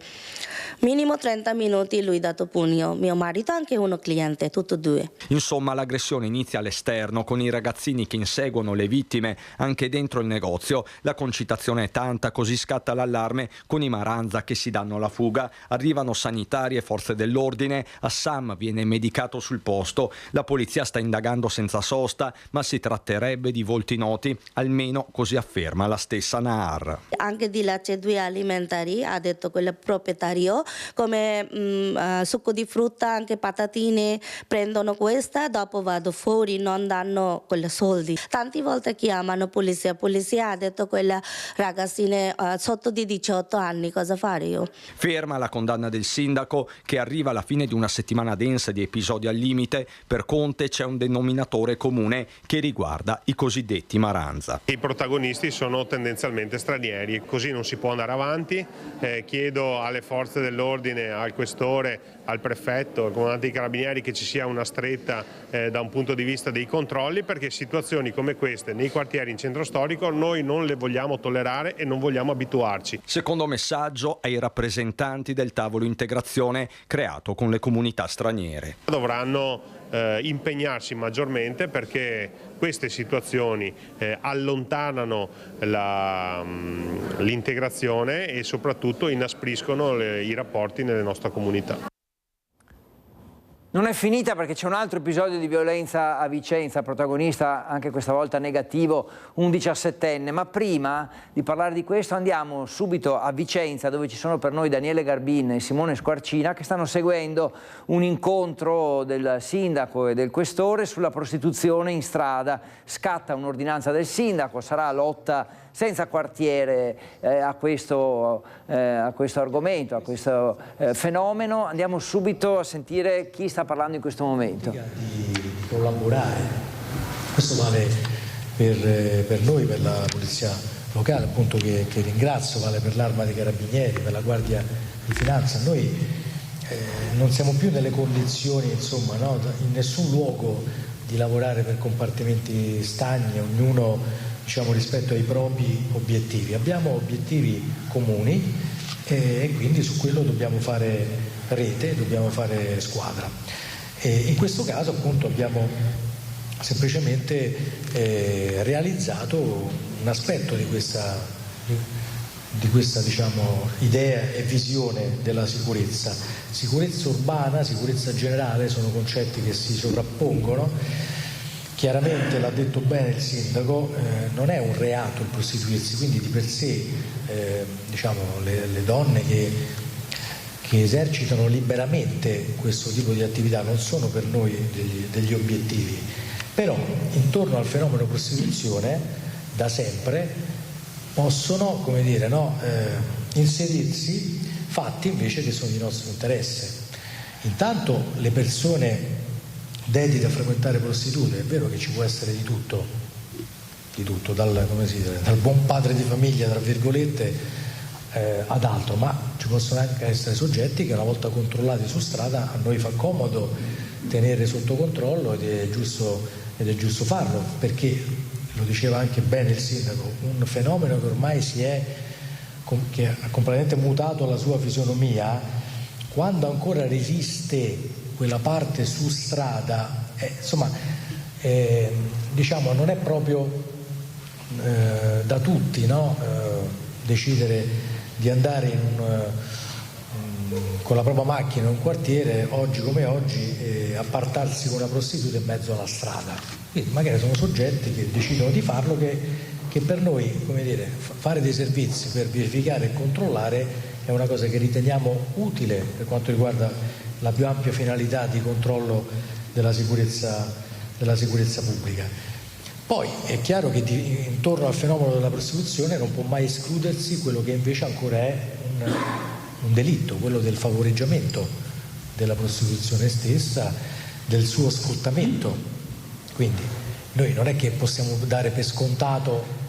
[SPEAKER 5] Minimo 30 minuti lui dato pugno, mio marito anche uno cliente, tutti e due.
[SPEAKER 2] Insomma, l'aggressione inizia all'esterno con i ragazzini che inseguono le vittime anche dentro il negozio. La concitazione è tanta, così scatta l'allarme con i Maranza che si danno la fuga. Arrivano sanitari e forze dell'ordine. Assam viene medicato sul posto. La polizia sta indagando senza sosta, ma si tratterebbe di volti noti, almeno così afferma la stessa Nahar.
[SPEAKER 5] Anche di acciai alimentari, ha detto quel proprietario, come succo di frutta, anche patatine, prendono questa, dopo vado fuori, non danno quelle soldi. Tante volte chiamano polizia ha detto quella ragazzina sotto di 18 anni, cosa fare io?
[SPEAKER 2] Ferma la condanna del sindaco, che arriva alla fine di una settimana densa di episodi al limite. Per Conte c'è un denominatore comune che riguarda i cosiddetti Maranza.
[SPEAKER 23] I protagonisti sono tendenzialmente stranieri, così non si può andare avanti. Chiedo alle forze dell'ordine, al questore, al prefetto, al comandante dei carabinieri che ci sia una stretta da un punto di vista dei controlli, perché situazioni come queste nei quartieri in centro storico noi non le vogliamo tollerare e non vogliamo abituarci.
[SPEAKER 2] Secondo messaggio ai rappresentanti del tavolo integrazione creato con le comunità straniere.
[SPEAKER 23] Dovranno impegnarsi maggiormente perché queste situazioni allontanano l'integrazione e soprattutto inaspriscono i rapporti nelle nostre comunità.
[SPEAKER 1] Non è finita perché c'è un altro episodio di violenza a Vicenza, protagonista anche questa volta negativo, un 17enne. Ma prima di parlare di questo andiamo subito a Vicenza, dove ci sono per noi Daniele Garbin e Simone Squarcina, che stanno seguendo un incontro del sindaco e del questore sulla prostituzione in strada. Scatta un'ordinanza del sindaco, sarà lotta senza quartiere a questo argomento, a questo fenomeno. Andiamo subito a sentire chi sta parlando in questo momento.
[SPEAKER 24] Di collaborare, questo vale per noi, per la polizia locale, appunto, che ringrazio, vale per l'Arma dei Carabinieri, per la Guardia di Finanza. Noi non siamo più nelle condizioni, insomma, no, in nessun luogo di lavorare per compartimenti stagni, ognuno, diciamo, rispetto ai propri obiettivi. Abbiamo obiettivi comuni e quindi su quello dobbiamo fare rete, dobbiamo fare squadra. E in questo caso, appunto, abbiamo semplicemente realizzato un aspetto di questa diciamo, idea e visione della sicurezza. Sicurezza urbana, sicurezza generale sono concetti che si sovrappongono. Chiaramente, l'ha detto bene il sindaco, non è un reato il prostituirsi, quindi di per sé diciamo, le donne che esercitano liberamente questo tipo di attività non sono per noi degli obiettivi. Però intorno al fenomeno prostituzione da sempre possono, come dire, no, inserirsi fatti invece che sono di nostro interesse. Intanto le persone dedite a frequentare prostitute, è vero che ci può essere di tutto, dal buon padre di famiglia, tra virgolette, ad altro, ma ci possono anche essere soggetti che una volta controllati su strada a noi fa comodo tenere sotto controllo ed è giusto farlo, perché lo diceva anche bene il sindaco, un fenomeno che ormai che ha completamente mutato la sua fisionomia, quando ancora resiste quella parte su strada, diciamo non è proprio da tutti, no? Decidere di andare con la propria macchina in un quartiere, oggi come oggi, appartarsi con una prostituta in mezzo alla strada. Quindi magari sono soggetti che decidono di farlo, che per noi, come dire, fare dei servizi per verificare e controllare è una cosa che riteniamo utile per quanto riguarda la più ampia finalità di controllo della sicurezza pubblica. Poi è chiaro che intorno al fenomeno della prostituzione non può mai escludersi quello che invece ancora è un delitto, quello del favoreggiamento della prostituzione stessa, del suo sfruttamento. Quindi noi non è che possiamo dare per scontato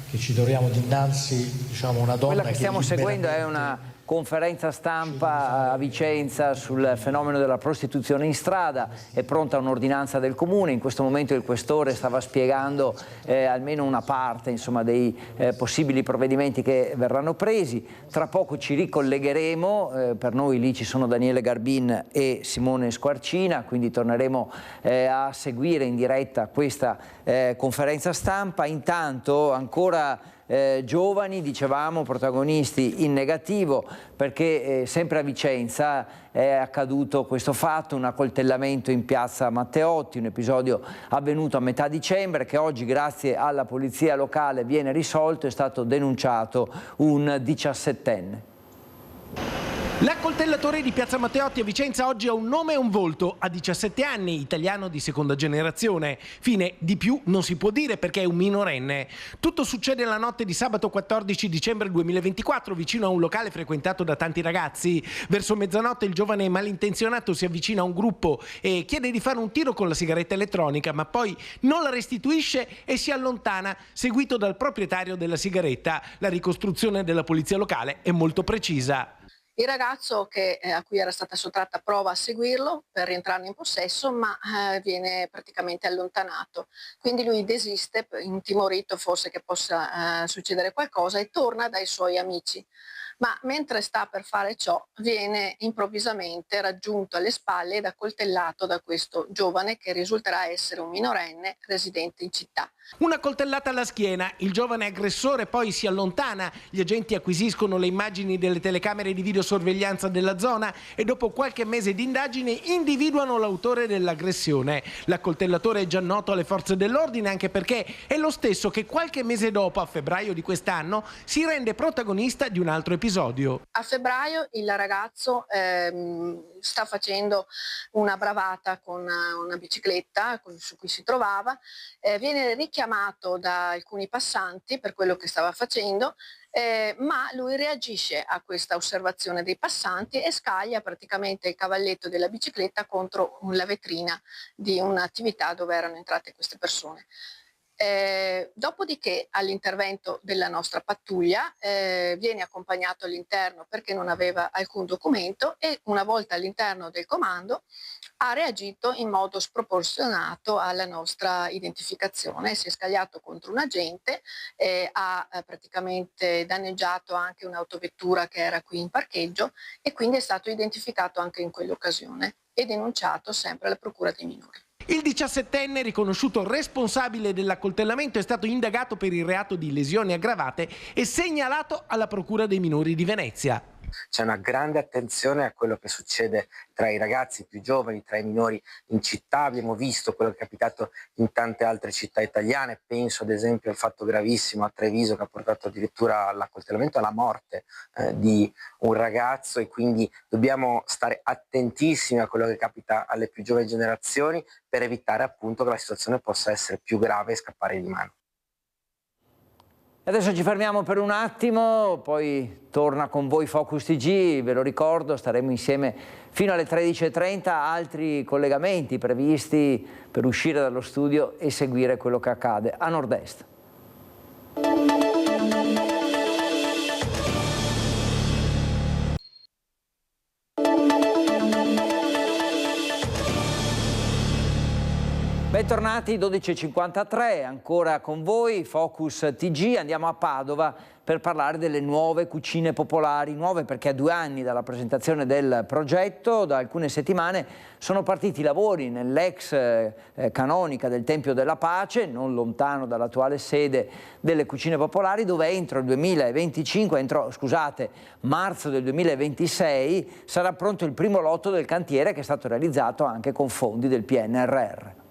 [SPEAKER 24] che ci troviamo dinanzi, diciamo, una donna.
[SPEAKER 1] Quella che stiamo seguendo è una conferenza stampa a Vicenza sul fenomeno della prostituzione in strada. È pronta un'ordinanza del comune, in questo momento il questore stava spiegando almeno una parte, insomma, dei possibili provvedimenti che verranno presi. Tra poco ci ricollegheremo, per noi lì ci sono Daniele Garbin e Simone Squarcina, quindi torneremo a seguire in diretta questa conferenza stampa. Intanto ancora giovani, dicevamo, protagonisti in negativo, perché sempre a Vicenza è accaduto questo fatto, un accoltellamento in piazza Matteotti, un episodio avvenuto a metà dicembre che oggi, grazie alla polizia locale, viene risolto. È stato denunciato un 17enne.
[SPEAKER 3] L'accoltellatore di piazza Matteotti a Vicenza oggi ha un nome e un volto, ha 17 anni, italiano di seconda generazione. Fine, di più non si può dire perché è un minorenne. Tutto succede la notte di sabato 14 dicembre 2024 vicino a un locale frequentato da tanti ragazzi. Verso mezzanotte il giovane malintenzionato si avvicina a un gruppo e chiede di fare un tiro con la sigaretta elettronica, ma poi non la restituisce e si allontana, seguito dal proprietario della sigaretta. La ricostruzione della polizia locale è molto precisa.
[SPEAKER 21] Il ragazzo a cui era stata sottratta prova a seguirlo per rientrarne in possesso, ma viene praticamente allontanato. Quindi lui desiste, intimorito forse che possa succedere qualcosa, e torna dai suoi amici. Ma mentre sta per fare ciò viene improvvisamente raggiunto alle spalle ed accoltellato da questo giovane che risulterà essere un minorenne residente in città.
[SPEAKER 3] Una coltellata alla schiena, il giovane aggressore poi si allontana, gli agenti acquisiscono le immagini delle telecamere di videosorveglianza della zona e dopo qualche mese di indagine individuano l'autore dell'aggressione. L'accoltellatore è già noto alle forze dell'ordine anche perché è lo stesso che qualche mese dopo, a febbraio di quest'anno, si rende protagonista di un altro episodio.
[SPEAKER 21] A febbraio il ragazzo sta facendo una bravata con una bicicletta su cui si trovava, viene richiamato da alcuni passanti per quello che stava facendo, ma lui reagisce a questa osservazione dei passanti e scaglia praticamente il cavalletto della bicicletta contro la vetrina di un'attività dove erano entrate queste persone. Dopodiché all'intervento della nostra pattuglia viene accompagnato all'interno perché non aveva alcun documento e una volta all'interno del comando ha reagito in modo sproporzionato alla nostra identificazione, si è scagliato contro un agente, ha praticamente danneggiato anche un'autovettura che era qui in parcheggio e quindi è stato identificato anche in quell'occasione e denunciato sempre alla Procura dei minori.
[SPEAKER 3] Il 17enne, riconosciuto responsabile dell'accoltellamento, è stato indagato per il reato di lesioni aggravate e segnalato alla Procura dei minori di Venezia.
[SPEAKER 4] C'è una grande attenzione a quello che succede tra i ragazzi più giovani, tra i minori in città. Abbiamo visto quello che è capitato in tante altre città italiane, penso ad esempio al fatto gravissimo a Treviso che ha portato addirittura all'accoltellamento, alla morte di un ragazzo, e quindi dobbiamo stare attentissimi a quello che capita alle più giovani generazioni per evitare appunto che la situazione possa essere più grave e scappare di mano.
[SPEAKER 1] Adesso ci fermiamo per un attimo, poi torna con voi Focus TG, ve lo ricordo, staremo insieme fino alle 13:30, altri collegamenti previsti per uscire dallo studio e seguire quello che accade a Nord-Est. Bentornati, 12:53, ancora con voi, Focus TG, andiamo a Padova per parlare delle nuove cucine popolari, nuove perché a 2 anni dalla presentazione del progetto, da alcune settimane sono partiti i lavori nell'ex canonica del Tempio della Pace, non lontano dall'attuale sede delle cucine popolari, dove entro marzo del 2026 sarà pronto il primo lotto del cantiere che è stato realizzato anche con fondi del PNRR.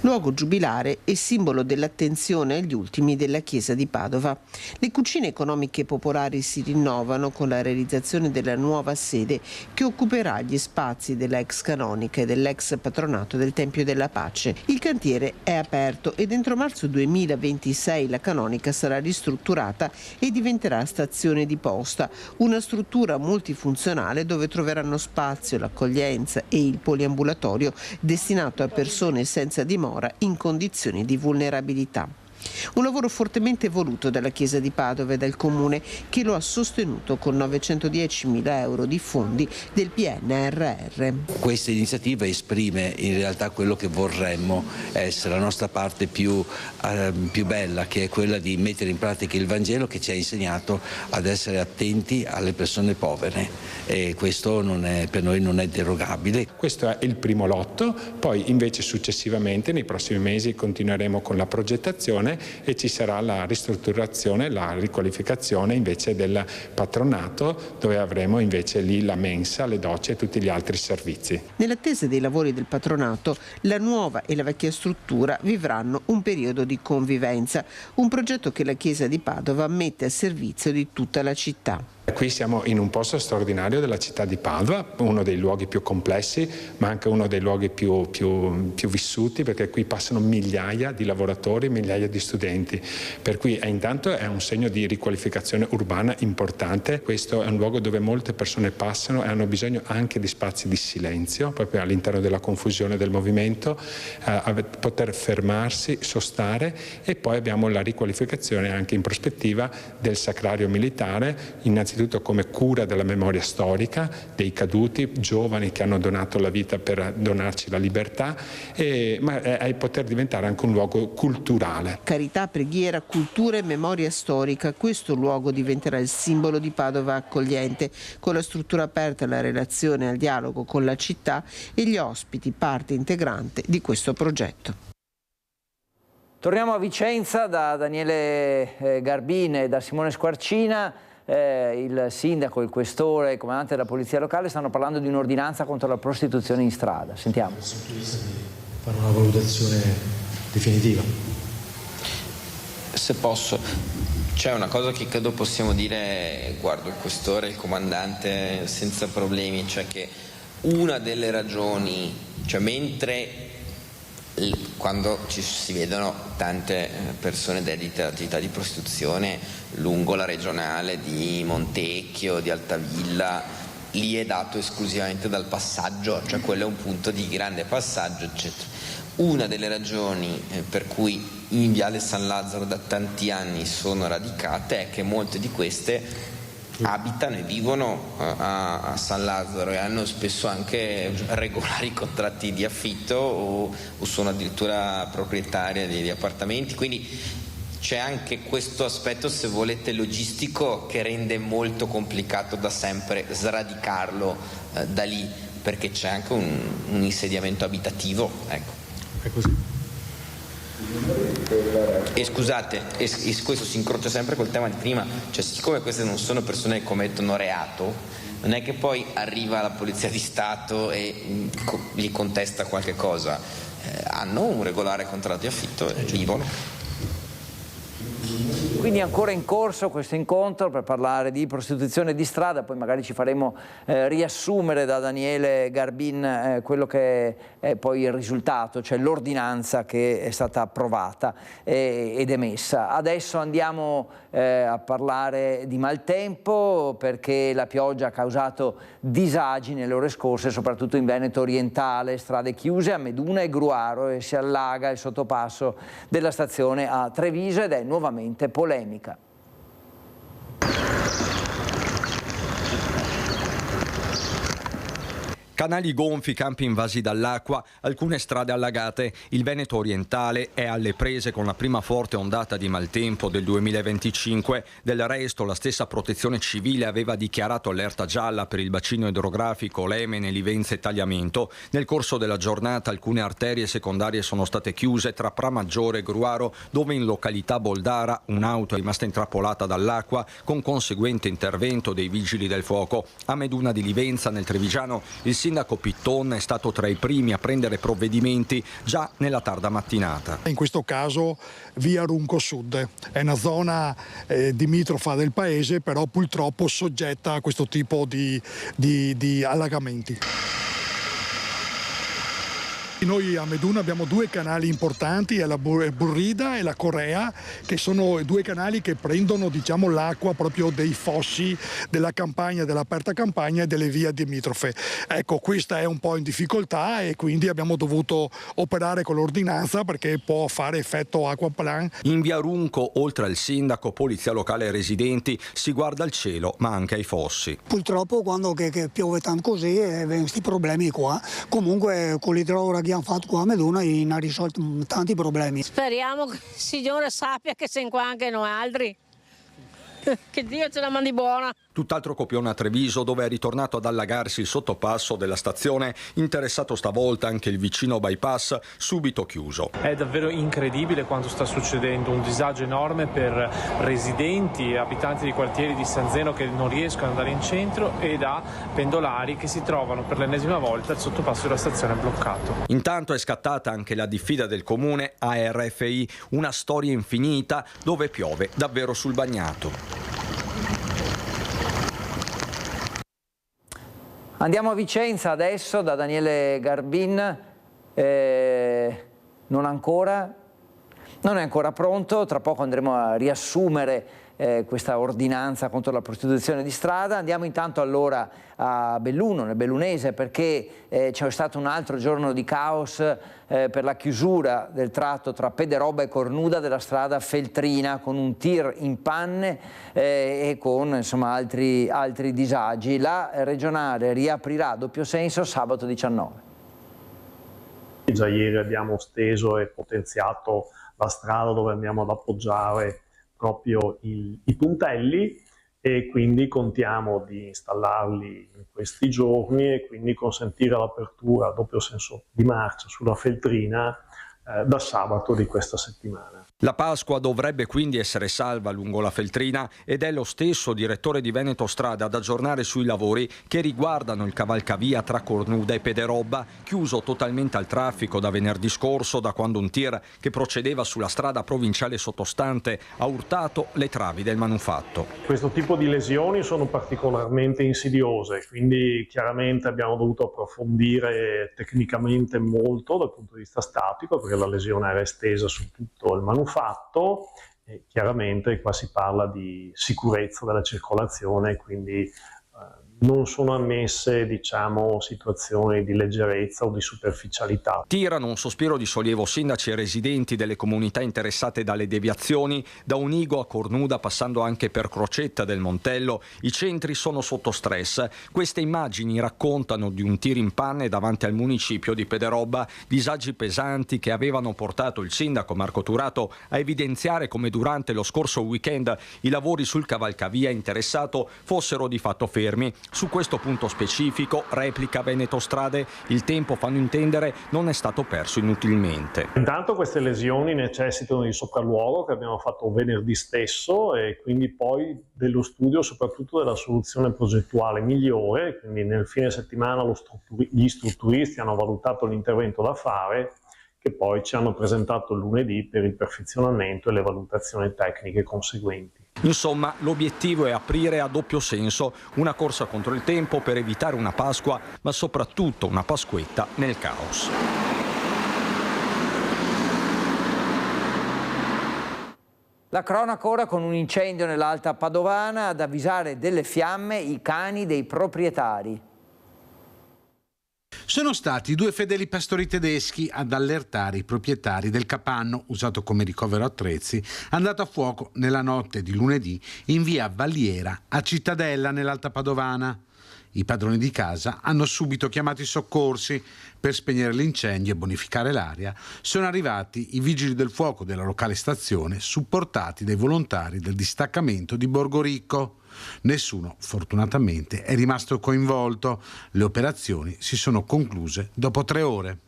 [SPEAKER 7] Luogo giubilare e simbolo dell'attenzione agli ultimi della Chiesa di Padova. Le cucine economiche popolari si rinnovano con la realizzazione della nuova sede che occuperà gli spazi della ex canonica e dell'ex patronato del Tempio della Pace. Il cantiere è aperto ed entro marzo 2026 la canonica sarà ristrutturata e diventerà stazione di posta, una struttura multifunzionale dove troveranno spazio l'accoglienza e il poliambulatorio destinato a persone senza dimora in condizioni di vulnerabilità. Un lavoro fortemente voluto dalla Chiesa di Padova e dal Comune che lo ha sostenuto con 910.000 euro di fondi del PNRR.
[SPEAKER 8] Questa iniziativa esprime in realtà quello che vorremmo essere la nostra parte più bella, che è quella di mettere in pratica il Vangelo che ci ha insegnato ad essere attenti alle persone povere, e questo per noi non è derogabile.
[SPEAKER 9] Questo è il primo lotto, poi invece successivamente nei prossimi mesi continueremo con la progettazione e ci sarà la ristrutturazione, la riqualificazione invece del patronato, dove avremo invece lì la mensa, le docce e tutti gli altri servizi.
[SPEAKER 7] Nell'attesa dei lavori del patronato, la nuova e la vecchia struttura vivranno un periodo di convivenza, un progetto che la Chiesa di Padova mette a servizio di tutta la città.
[SPEAKER 9] Qui siamo in un posto straordinario della città di Padova, uno dei luoghi più complessi, ma anche uno dei luoghi più vissuti, perché qui passano migliaia di lavoratori, migliaia di studenti, per cui intanto è un segno di riqualificazione urbana importante. Questo è un luogo dove molte persone passano e hanno bisogno anche di spazi di silenzio, proprio all'interno della confusione del movimento, poter fermarsi, sostare, e poi abbiamo la riqualificazione anche in prospettiva del sacrario militare, innanzitutto come cura della memoria storica dei caduti, giovani che hanno donato la vita per donarci la libertà, ma poter diventare anche un luogo culturale.
[SPEAKER 7] Carità, preghiera, cultura e memoria storica, questo luogo diventerà il simbolo di Padova accogliente, con la struttura aperta alla relazione e al dialogo con la città e gli ospiti parte integrante di questo progetto.
[SPEAKER 1] Torniamo a Vicenza da Daniele Garbine e da Simone Squarcina. Il sindaco, il questore, il comandante della polizia locale stanno parlando di un'ordinanza contro la prostituzione in strada. Sentiamo.
[SPEAKER 24] Fare una valutazione definitiva.
[SPEAKER 10] Se posso, c'è una cosa che credo possiamo dire, guardo il questore e il comandante senza problemi, cioè che una delle ragioni, cioè mentre quando ci si vedono tante persone dedite all'attività di prostituzione lungo la regionale di Montecchio, di Altavilla, lì è dato esclusivamente dal passaggio, cioè quello è un punto di grande passaggio, eccetera. Una delle ragioni per cui in Viale San Lazzaro da tanti anni sono radicate è che molte di queste abitano e vivono a San Lazzaro e hanno spesso anche regolari contratti di affitto o sono addirittura proprietarie di appartamenti, quindi c'è anche questo aspetto, se volete, logistico che rende molto complicato da sempre sradicarlo da lì, perché c'è anche un insediamento abitativo, ecco.
[SPEAKER 24] È così.
[SPEAKER 10] E scusate, questo si incrocia sempre col tema di prima, cioè siccome queste non sono persone che commettono reato, non è che poi arriva la polizia di Stato e gli contesta qualche cosa, hanno un regolare contratto di affitto e vivono.
[SPEAKER 1] Quindi ancora in corso questo incontro per parlare di prostituzione di strada, poi magari ci faremo riassumere da Daniele Garbin quello che è poi il risultato, cioè l'ordinanza che è stata approvata ed emessa. Adesso andiamo a parlare di maltempo, perché la pioggia ha causato disagi nelle ore scorse, soprattutto in Veneto orientale, strade chiuse a Meduna e Gruaro, e si allaga il sottopasso della stazione a Treviso ed è nuovamente polemica.
[SPEAKER 2] Canali gonfi, campi invasi dall'acqua, alcune strade allagate. Il Veneto orientale è alle prese con la prima forte ondata di maltempo del 2025. Del resto, la stessa Protezione Civile aveva dichiarato allerta gialla per il bacino idrografico Lemene, Livenza e Tagliamento. Nel corso della giornata alcune arterie secondarie sono state chiuse tra Pramaggiore e Gruaro, dove in località Boldara un'auto è rimasta intrappolata dall'acqua con conseguente intervento dei vigili del fuoco. A Meduna di Livenza, nel Trevigiano, il sindaco Pitton è stato tra i primi a prendere provvedimenti già nella tarda mattinata.
[SPEAKER 6] In questo caso via Runco Sud, è una zona limitrofa del paese, però purtroppo soggetta a questo tipo di allagamenti. Noi a Meduna abbiamo due canali importanti, la Burrida e la Corea, che sono due canali che prendono, diciamo, l'acqua proprio dei fossi della campagna, dell'aperta campagna e delle vie limitrofe. Ecco, questa è un po' in difficoltà e quindi abbiamo dovuto operare con l'ordinanza perché può fare effetto acquaplan.
[SPEAKER 2] In via Runco, oltre al sindaco, polizia locale e residenti, si guarda al cielo ma anche ai fossi.
[SPEAKER 11] Purtroppo quando che piove tanto così questi problemi qua, comunque con l'idrogra che hanno fatto qua a Meduna ha risolto tanti problemi.
[SPEAKER 12] Speriamo che il Signore sappia che siamo qua anche noi altri, che Dio ce la mandi buona.
[SPEAKER 2] Tutt'altro copione a Treviso, dove è ritornato ad allagarsi il sottopasso della stazione, interessato stavolta anche il vicino bypass, subito chiuso.
[SPEAKER 13] È davvero incredibile quanto sta succedendo, un disagio enorme per residenti e abitanti di quartieri di San Zeno che non riescono ad andare in centro e da pendolari che si trovano per l'ennesima volta il sottopasso della stazione bloccato.
[SPEAKER 2] Intanto è scattata anche la diffida del comune a RFI, una storia infinita dove piove davvero sul bagnato.
[SPEAKER 1] Andiamo a Vicenza adesso da Daniele Garbin, non è ancora pronto, tra poco andremo a riassumere questa ordinanza contro la prostituzione di strada. Andiamo intanto allora a Belluno, nel bellunese, perché c'è stato un altro giorno di caos per la chiusura del tratto tra Pederobba e Cornuda della strada Feltrina, con un tir in panne e con insomma altri disagi. La regionale riaprirà a doppio senso sabato 19.
[SPEAKER 25] Già ieri abbiamo steso e potenziato la strada dove andiamo ad appoggiare proprio i puntelli e quindi contiamo di installarli in questi giorni e quindi consentire l'apertura a doppio senso di marcia sulla Feltrina da sabato di questa settimana.
[SPEAKER 2] La Pasqua dovrebbe quindi essere salva lungo la Feltrina ed è lo stesso direttore di Veneto Strada ad aggiornare sui lavori che riguardano il cavalcavia tra Cornuda e Pederobba, chiuso totalmente al traffico da venerdì scorso, da quando un tir che procedeva sulla strada provinciale sottostante ha urtato le travi del manufatto.
[SPEAKER 25] Questo tipo di lesioni sono particolarmente insidiose, quindi chiaramente abbiamo dovuto approfondire tecnicamente molto dal punto di vista statico, perché la lesione era estesa su tutto il manufatto. E chiaramente qua si parla di sicurezza della circolazione, quindi non sono ammesse, diciamo, situazioni di leggerezza o di superficialità.
[SPEAKER 2] Tirano un sospiro di sollievo sindaci e residenti delle comunità interessate dalle deviazioni. Da Unigo a Cornuda, passando anche per Crocetta del Montello, i centri sono sotto stress. Queste immagini raccontano di un tir in panne davanti al municipio di Pederobba, disagi pesanti che avevano portato il sindaco Marco Turato a evidenziare come durante lo scorso weekend i lavori sul cavalcavia interessato fossero di fatto fermi. Su questo punto specifico, replica Veneto Strade, il tempo, fanno intendere, non è stato perso inutilmente.
[SPEAKER 25] Intanto queste lesioni necessitano di sopralluogo che abbiamo fatto venerdì stesso e quindi poi dello studio soprattutto della soluzione progettuale migliore, quindi nel fine settimana gli strutturisti hanno valutato l'intervento da fare,
[SPEAKER 13] che poi ci hanno presentato lunedì per il perfezionamento e le valutazioni tecniche conseguenti.
[SPEAKER 2] Insomma, l'obiettivo è aprire a doppio senso una corsa contro il tempo per evitare una Pasqua, ma soprattutto una Pasquetta nel caos.
[SPEAKER 1] La cronaca ora con un incendio nell'Alta Padovana, ad avvisare delle fiamme i cani dei proprietari.
[SPEAKER 14] Sono stati 2 fedeli pastori tedeschi ad allertare i proprietari del capanno, usato come ricovero attrezzi, andato a fuoco nella notte di lunedì in via Valliera a Cittadella nell'Alta Padovana. I padroni di casa hanno subito chiamato i soccorsi. Per spegnere l'incendio e bonificare l'area sono arrivati i vigili del fuoco della locale stazione, supportati dai volontari del distaccamento di Borgoricco. Nessuno, fortunatamente, è rimasto coinvolto. Le operazioni si sono concluse dopo 3 ore.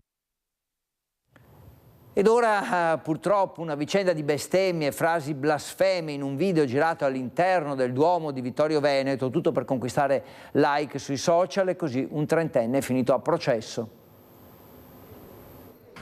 [SPEAKER 1] Ed ora purtroppo una vicenda di bestemmie e frasi blasfeme in un video girato all'interno del Duomo di Vittorio Veneto, tutto per conquistare like sui social, e così un 30enne è finito a processo.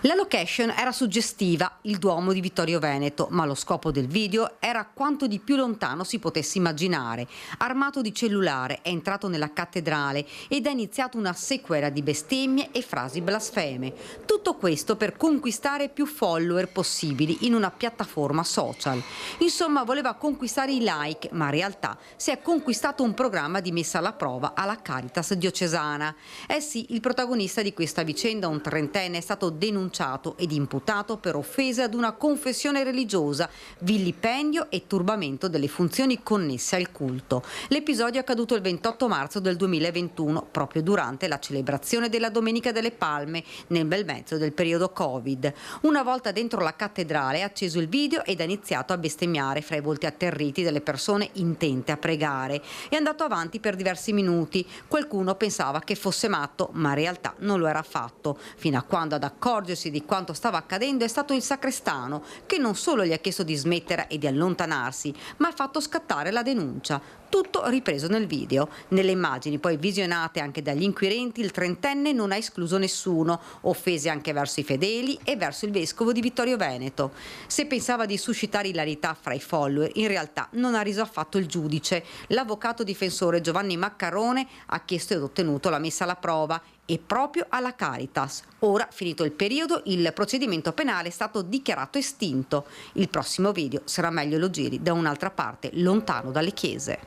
[SPEAKER 15] La location era suggestiva, il Duomo di Vittorio Veneto, ma lo scopo del video era quanto di più lontano si potesse immaginare. Armato di cellulare, è entrato nella cattedrale ed ha iniziato una sequela di bestemmie e frasi blasfeme. Tutto questo per conquistare più follower possibili in una piattaforma social. Insomma, voleva conquistare i like, ma in realtà si è conquistato un programma di messa alla prova alla Caritas diocesana. Eh sì, il protagonista di questa vicenda, un 30enne, è stato denunciato ed imputato per offese ad una confessione religiosa, vilipendio e turbamento delle funzioni connesse al culto. L'episodio è accaduto il 28 marzo del 2021, proprio durante la celebrazione della Domenica delle Palme, nel bel mezzo del periodo Covid. Una volta dentro la cattedrale ha acceso il video ed ha iniziato a bestemmiare fra i volti atterriti delle persone intente a pregare. È andato avanti per diversi minuti. Qualcuno pensava che fosse matto, ma in realtà non lo era affatto, fino a quando ad accorgersi di quanto stava accadendo è stato il sacrestano, che non solo gli ha chiesto di smettere e di allontanarsi, ma ha fatto scattare la denuncia. Tutto ripreso nel video. Nelle immagini poi visionate anche dagli inquirenti, il 30enne non ha escluso nessuno, offese anche verso i fedeli e verso il vescovo di Vittorio Veneto. Se pensava di suscitare ilarità fra i follower, in realtà non ha riso affatto il giudice. L'avvocato difensore Giovanni Maccarone ha chiesto ed ottenuto la messa alla prova, e proprio alla Caritas. Ora, finito il periodo, il procedimento penale è stato dichiarato estinto. Il prossimo video sarà meglio lo giri da un'altra parte, lontano dalle chiese.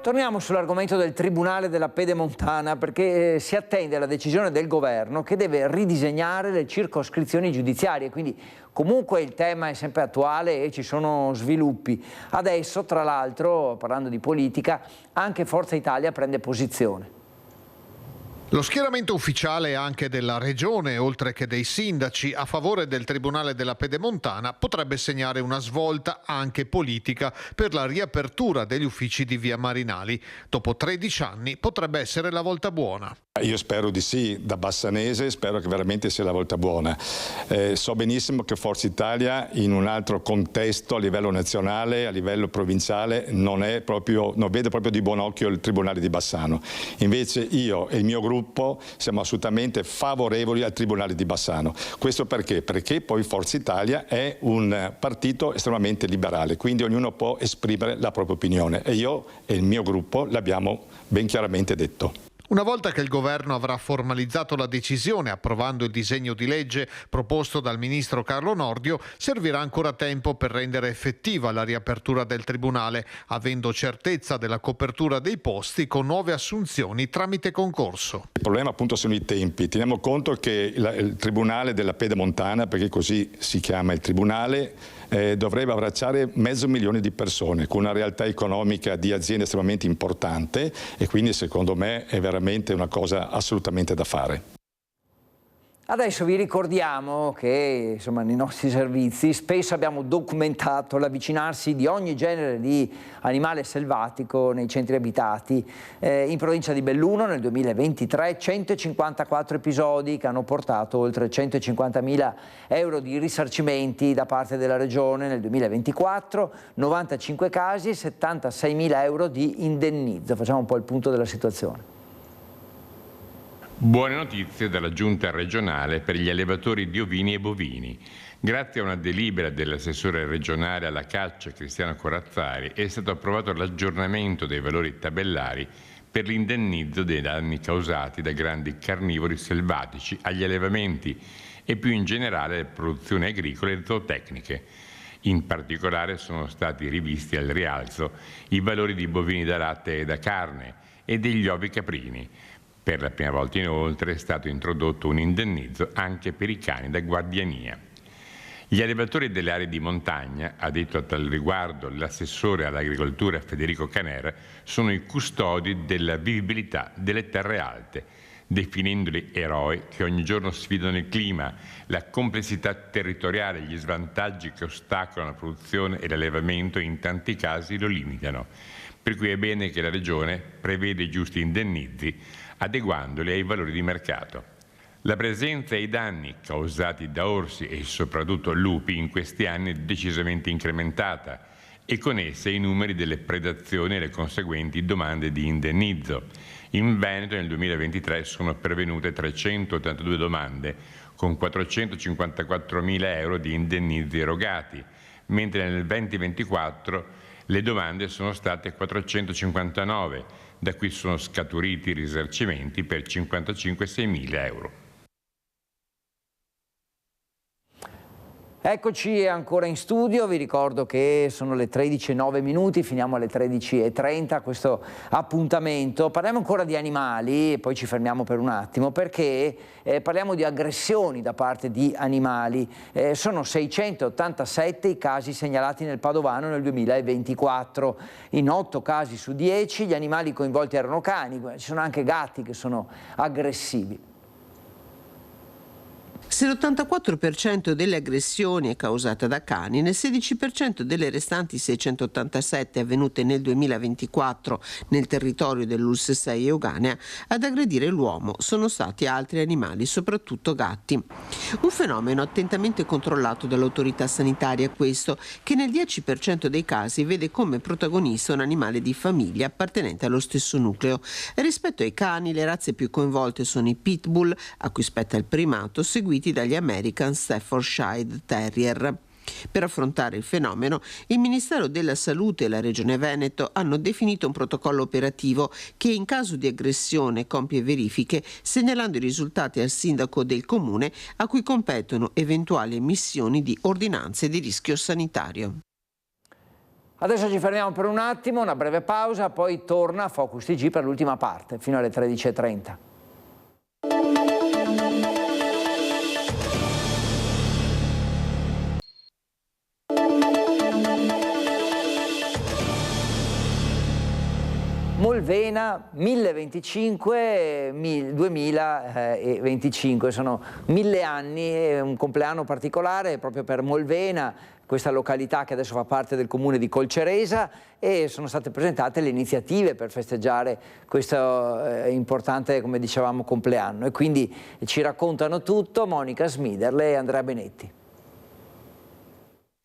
[SPEAKER 1] Torniamo sull'argomento del Tribunale della Pedemontana, perché si attende la decisione del governo che deve ridisegnare le circoscrizioni giudiziarie, quindi comunque il tema è sempre attuale e ci sono sviluppi. Adesso, tra l'altro, parlando di politica, anche Forza Italia prende posizione.
[SPEAKER 16] Lo schieramento ufficiale anche della Regione, oltre che dei sindaci, a favore del Tribunale della Pedemontana potrebbe segnare una svolta anche politica per la riapertura degli uffici di via Marinali. Dopo 13 anni potrebbe essere la volta buona.
[SPEAKER 17] Io spero di sì, da bassanese spero che veramente sia la volta buona. So benissimo che Forza Italia in un altro contesto a livello nazionale, a livello provinciale, non vede proprio di buon occhio il Tribunale di Bassano. Invece io e il mio gruppo siamo assolutamente favorevoli al Tribunale di Bassano. Questo perché? Perché poi Forza Italia è un partito estremamente liberale, quindi ognuno può esprimere la propria opinione e io e il mio gruppo l'abbiamo ben chiaramente detto.
[SPEAKER 16] Una volta che il governo avrà formalizzato la decisione approvando il disegno di legge proposto dal ministro Carlo Nordio, servirà ancora tempo per rendere effettiva la riapertura del Tribunale, avendo certezza della copertura dei posti con nuove assunzioni tramite concorso.
[SPEAKER 17] Il problema appunto sono i tempi. Teniamo conto che il Tribunale della Pedemontana, perché così si chiama il Tribunale, dovrebbe abbracciare 500.000 di persone con una realtà economica di aziende estremamente importante e quindi secondo me è veramente una cosa assolutamente da fare.
[SPEAKER 1] Adesso vi ricordiamo che insomma, nei nostri servizi spesso abbiamo documentato l'avvicinarsi di ogni genere di animale selvatico nei centri abitati. In provincia di Belluno nel 2023 154 episodi che hanno portato oltre 150.000 euro di risarcimenti da parte della Regione. Nel 2024 95 casi e 76.000 euro di indennizzo. Facciamo un po' il punto della situazione.
[SPEAKER 5] Buone notizie dalla Giunta regionale per gli allevatori di ovini e bovini. Grazie a una delibera dell'assessore regionale alla caccia Cristiano Corazzari è stato approvato l'aggiornamento dei valori tabellari per l'indennizzo dei danni causati da grandi carnivori selvatici agli allevamenti e più in generale alle produzioni agricole e zootecniche. In particolare sono stati rivisti al rialzo i valori di bovini da latte e da carne e degli ovi caprini. Per la prima volta inoltre è stato introdotto un indennizzo anche per i cani da guardiania. Gli allevatori delle aree di montagna, ha detto a tal riguardo l'assessore all'agricoltura Federico Caner, sono i custodi della vivibilità delle terre alte, definendoli eroi che ogni giorno sfidano il clima, la complessità territoriale, gli svantaggi che ostacolano la produzione e l'allevamento e in tanti casi lo limitano. Per cui è bene che la Regione preveda i giusti indennizi, adeguandoli ai valori di mercato. La presenza e i danni causati da orsi e soprattutto lupi in questi anni è decisamente incrementata e con essa i numeri delle predazioni e le conseguenti domande di indennizzo. In Veneto nel 2023 sono pervenute 382 domande con 454.000 euro di indennizzi erogati, mentre nel 2024 le domande sono state 459, da cui sono scaturiti risarcimenti per 55.600 euro.
[SPEAKER 1] Eccoci ancora in studio, vi ricordo che sono le 13:09, finiamo alle 13:30 questo appuntamento. Parliamo ancora di animali e poi ci fermiamo per un attimo perché parliamo di aggressioni da parte di animali. Sono 687 i casi segnalati nel Padovano nel 2024. In 8 casi su 10 gli animali coinvolti erano cani, ci sono anche gatti che sono aggressivi.
[SPEAKER 7] Se l'84% delle aggressioni è causata da cani, nel 16% delle restanti 687 avvenute nel 2024 nel territorio dell'Ulssai Euganea, ad aggredire l'uomo sono stati altri animali, soprattutto gatti. Un fenomeno attentamente controllato dall'autorità sanitaria questo, che nel 10% dei casi vede come protagonista un animale di famiglia appartenente allo stesso nucleo. Rispetto ai cani, le razze più coinvolte sono i pitbull, a cui spetta il primato, seguiti dagli American Staffordshire Terrier. Per affrontare il fenomeno, il Ministero della Salute e la Regione Veneto hanno definito un protocollo operativo che in caso di aggressione compie verifiche, segnalando i risultati al sindaco del comune a cui competono eventuali emissioni di ordinanze di rischio sanitario.
[SPEAKER 1] Adesso ci fermiamo per un attimo, una breve pausa, poi torna Focus TG per l'ultima parte, fino alle 13:30. Molvena 1025-2025, sono 1000 anni, è un compleanno particolare proprio per Molvena, questa località che adesso fa parte del comune di Colceresa, e sono state presentate le iniziative per festeggiare questo importante, come dicevamo, compleanno, e quindi ci raccontano tutto Monica Smiderle e Andrea Benetti.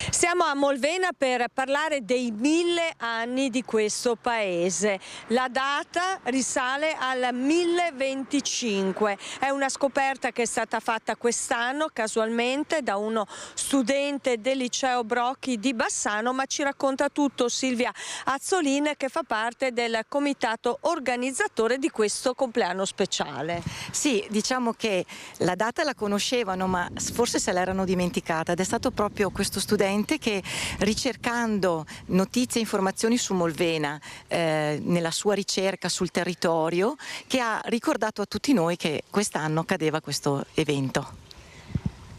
[SPEAKER 18] Siamo a Molvena per parlare dei 1000 anni di questo paese. La data risale al 1025. È una scoperta che è stata fatta quest'anno casualmente da uno studente del liceo Brocchi di Bassano, ma ci racconta tutto Silvia Azzolin, che fa parte del comitato organizzatore di questo compleanno speciale.
[SPEAKER 19] Sì, diciamo che la data la conoscevano, ma forse se l'erano dimenticata, ed è stato proprio questo studente che, ricercando notizie e informazioni su Molvena nella sua ricerca sul territorio, che ha ricordato a tutti noi che quest'anno cadeva questo evento.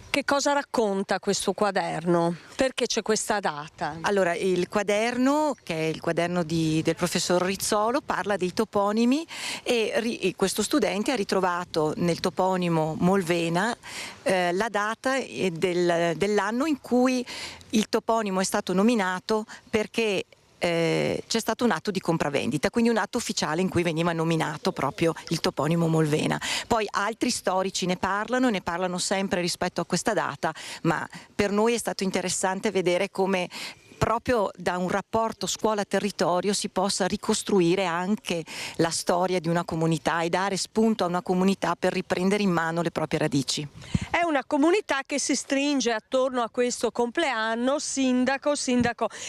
[SPEAKER 18] Che cosa racconta questo quaderno? Perché c'è questa data?
[SPEAKER 19] Allora, il quaderno, che è il quaderno del professor Rizzolo, parla dei toponimi e questo studente ha ritrovato nel toponimo Molvena la data dell'anno in cui il toponimo è stato nominato, perché c'è stato un atto di compravendita, quindi un atto ufficiale in cui veniva nominato proprio il toponimo Molvena. Poi altri storici ne parlano sempre rispetto a questa data, ma per noi è stato interessante vedere come proprio da un rapporto scuola-territorio si possa ricostruire anche la storia di una comunità e dare spunto a una comunità per riprendere in mano le proprie radici.
[SPEAKER 18] È una comunità che si stringe attorno a questo compleanno, sindaco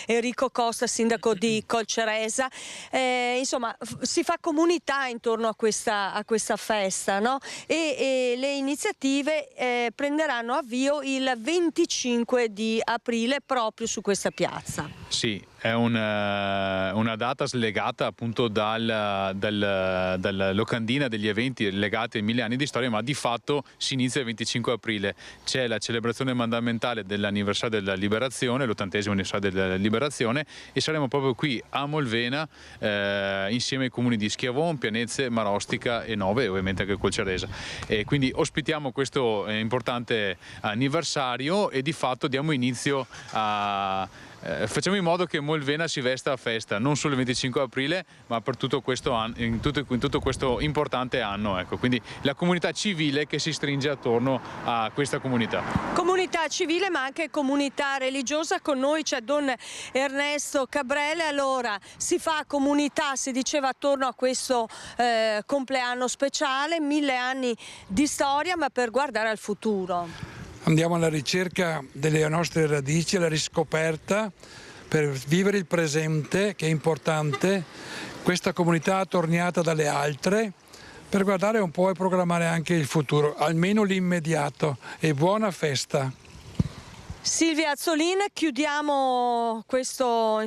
[SPEAKER 18] Enrico Costa, sindaco di Colceresa, insomma si fa comunità intorno a questa festa, no? E le iniziative prenderanno avvio il 25 di aprile proprio su questa piazza.
[SPEAKER 3] Sì, è una data slegata appunto dalla locandina degli eventi legati ai 1000 anni di storia, ma di fatto si inizia il 25 aprile. C'è la celebrazione mandamentale dell'anniversario della liberazione, l'80° anniversario della liberazione, e saremo proprio qui a Molvena insieme ai comuni di Schiavon, Pianezze, Marostica e Nove, e ovviamente anche Colceresa. E quindi ospitiamo questo importante anniversario e di fatto diamo inizio facciamo in modo che Molvena si vesta a festa, non solo il 25 aprile, ma per tutto questo anno, in tutto questo importante anno. Ecco. Quindi la comunità civile che si stringe attorno a questa comunità. Comunità
[SPEAKER 18] civile ma anche comunità religiosa. Con noi c'è Don Ernesto Cabrele. Allora, si fa comunità, si diceva, attorno a questo compleanno speciale, 1000 anni di storia, ma per guardare al futuro.
[SPEAKER 20] Andiamo alla ricerca delle nostre radici, alla riscoperta, per vivere il presente, che è importante, questa comunità attorniata dalle altre, per guardare un po' e programmare anche il futuro, almeno l'immediato. E buona festa!
[SPEAKER 18] Silvia Azzolin, chiudiamo questo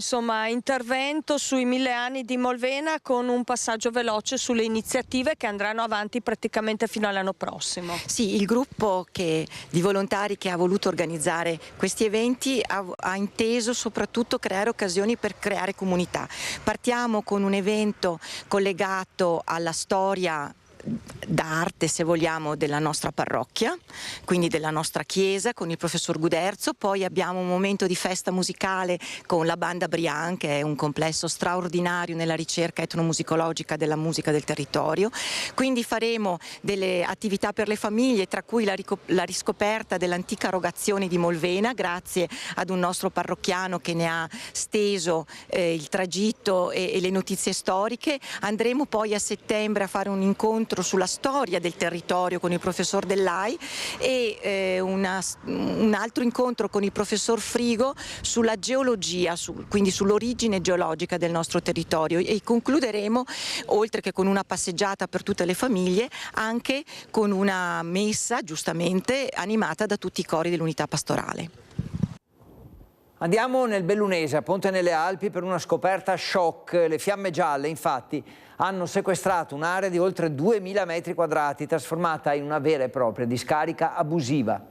[SPEAKER 18] intervento sui 1000 anni di Molvena con un passaggio veloce sulle iniziative che andranno avanti praticamente fino all'anno prossimo.
[SPEAKER 19] Sì, il gruppo di volontari che ha voluto organizzare questi eventi ha inteso soprattutto creare occasioni per creare comunità. Partiamo con un evento collegato alla storia d'arte, se vogliamo, della nostra parrocchia, quindi della nostra chiesa, con il professor Guderzo. Poi abbiamo un momento di festa musicale con la Banda Brian, che è un complesso straordinario nella ricerca etnomusicologica della musica del territorio. Quindi faremo delle attività per le famiglie, tra cui la riscoperta dell'antica rogazione di Molvena, grazie ad un nostro parrocchiano che ne ha steso il tragitto e le notizie storiche. Andremo poi a settembre a fare un incontro sulla storia del territorio con il professor Dell'Ai e un altro incontro con il professor Frigo sulla geologia, quindi sull'origine geologica del nostro territorio, e concluderemo, oltre che con una passeggiata per tutte le famiglie, anche con una messa giustamente animata da tutti i cori dell'unità pastorale.
[SPEAKER 1] Andiamo nel Bellunese, a Ponte nelle Alpi, per una scoperta shock. Le fiamme gialle, infatti, hanno sequestrato un'area di oltre 2000 metri quadrati, trasformata in una vera e propria discarica abusiva.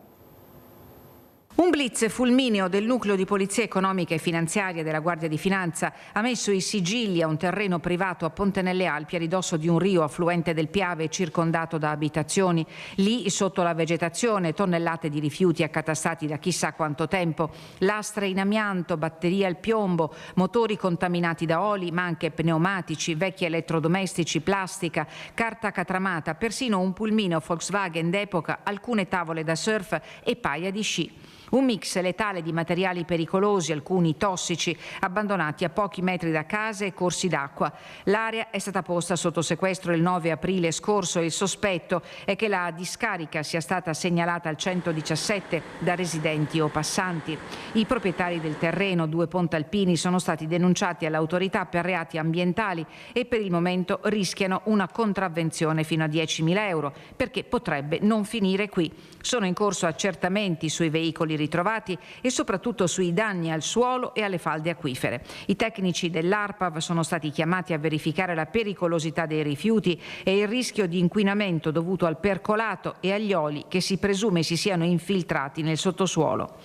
[SPEAKER 21] Un blitz fulmineo del nucleo di polizia economica e finanziaria della Guardia di Finanza ha messo i sigilli a un terreno privato a Ponte nelle Alpi, a ridosso di un rio affluente del Piave circondato da abitazioni. Lì, sotto la vegetazione, tonnellate di rifiuti accatastati da chissà quanto tempo, lastre in amianto, batterie al piombo, motori contaminati da oli, ma anche pneumatici, vecchi elettrodomestici, plastica, carta catramata, persino un pulmino Volkswagen d'epoca, alcune tavole da surf e paia di sci. Un mix letale di materiali pericolosi, alcuni tossici, abbandonati a pochi metri da case e corsi d'acqua. L'area è stata posta sotto sequestro il 9 aprile scorso e il sospetto è che la discarica sia stata segnalata al 117 da residenti o passanti. I proprietari del terreno, 2 pontalpini, sono stati denunciati all'autorità per reati ambientali e per il momento rischiano una contravvenzione fino a 10.000 euro, perché potrebbe non finire qui. Sono in corso accertamenti sui veicoli ritrovati e soprattutto sui danni al suolo e alle falde acquifere. I tecnici dell'ARPAV sono stati chiamati a verificare la pericolosità dei rifiuti e il rischio di inquinamento dovuto al percolato e agli oli che si presume si siano infiltrati nel sottosuolo.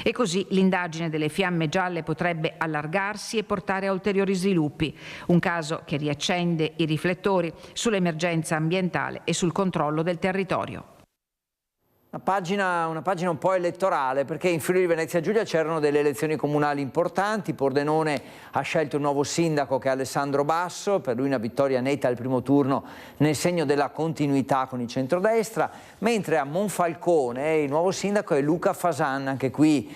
[SPEAKER 21] E così l'indagine delle fiamme gialle potrebbe allargarsi e portare a ulteriori sviluppi. Un caso che riaccende i riflettori sull'emergenza ambientale e sul controllo del territorio.
[SPEAKER 1] Una pagina un po' elettorale, perché in Friuli Venezia Giulia c'erano delle elezioni comunali importanti. Pordenone ha scelto un nuovo sindaco che è Alessandro Basso, per lui una vittoria netta al primo turno nel segno della continuità con il centrodestra, mentre a Monfalcone il nuovo sindaco è Luca Fasan, anche qui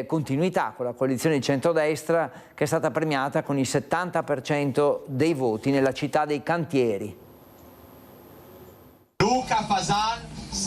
[SPEAKER 1] continuità con la coalizione di centrodestra che è stata premiata con il 70% dei voti nella città dei cantieri.
[SPEAKER 4] Luca Fasan 70,87%.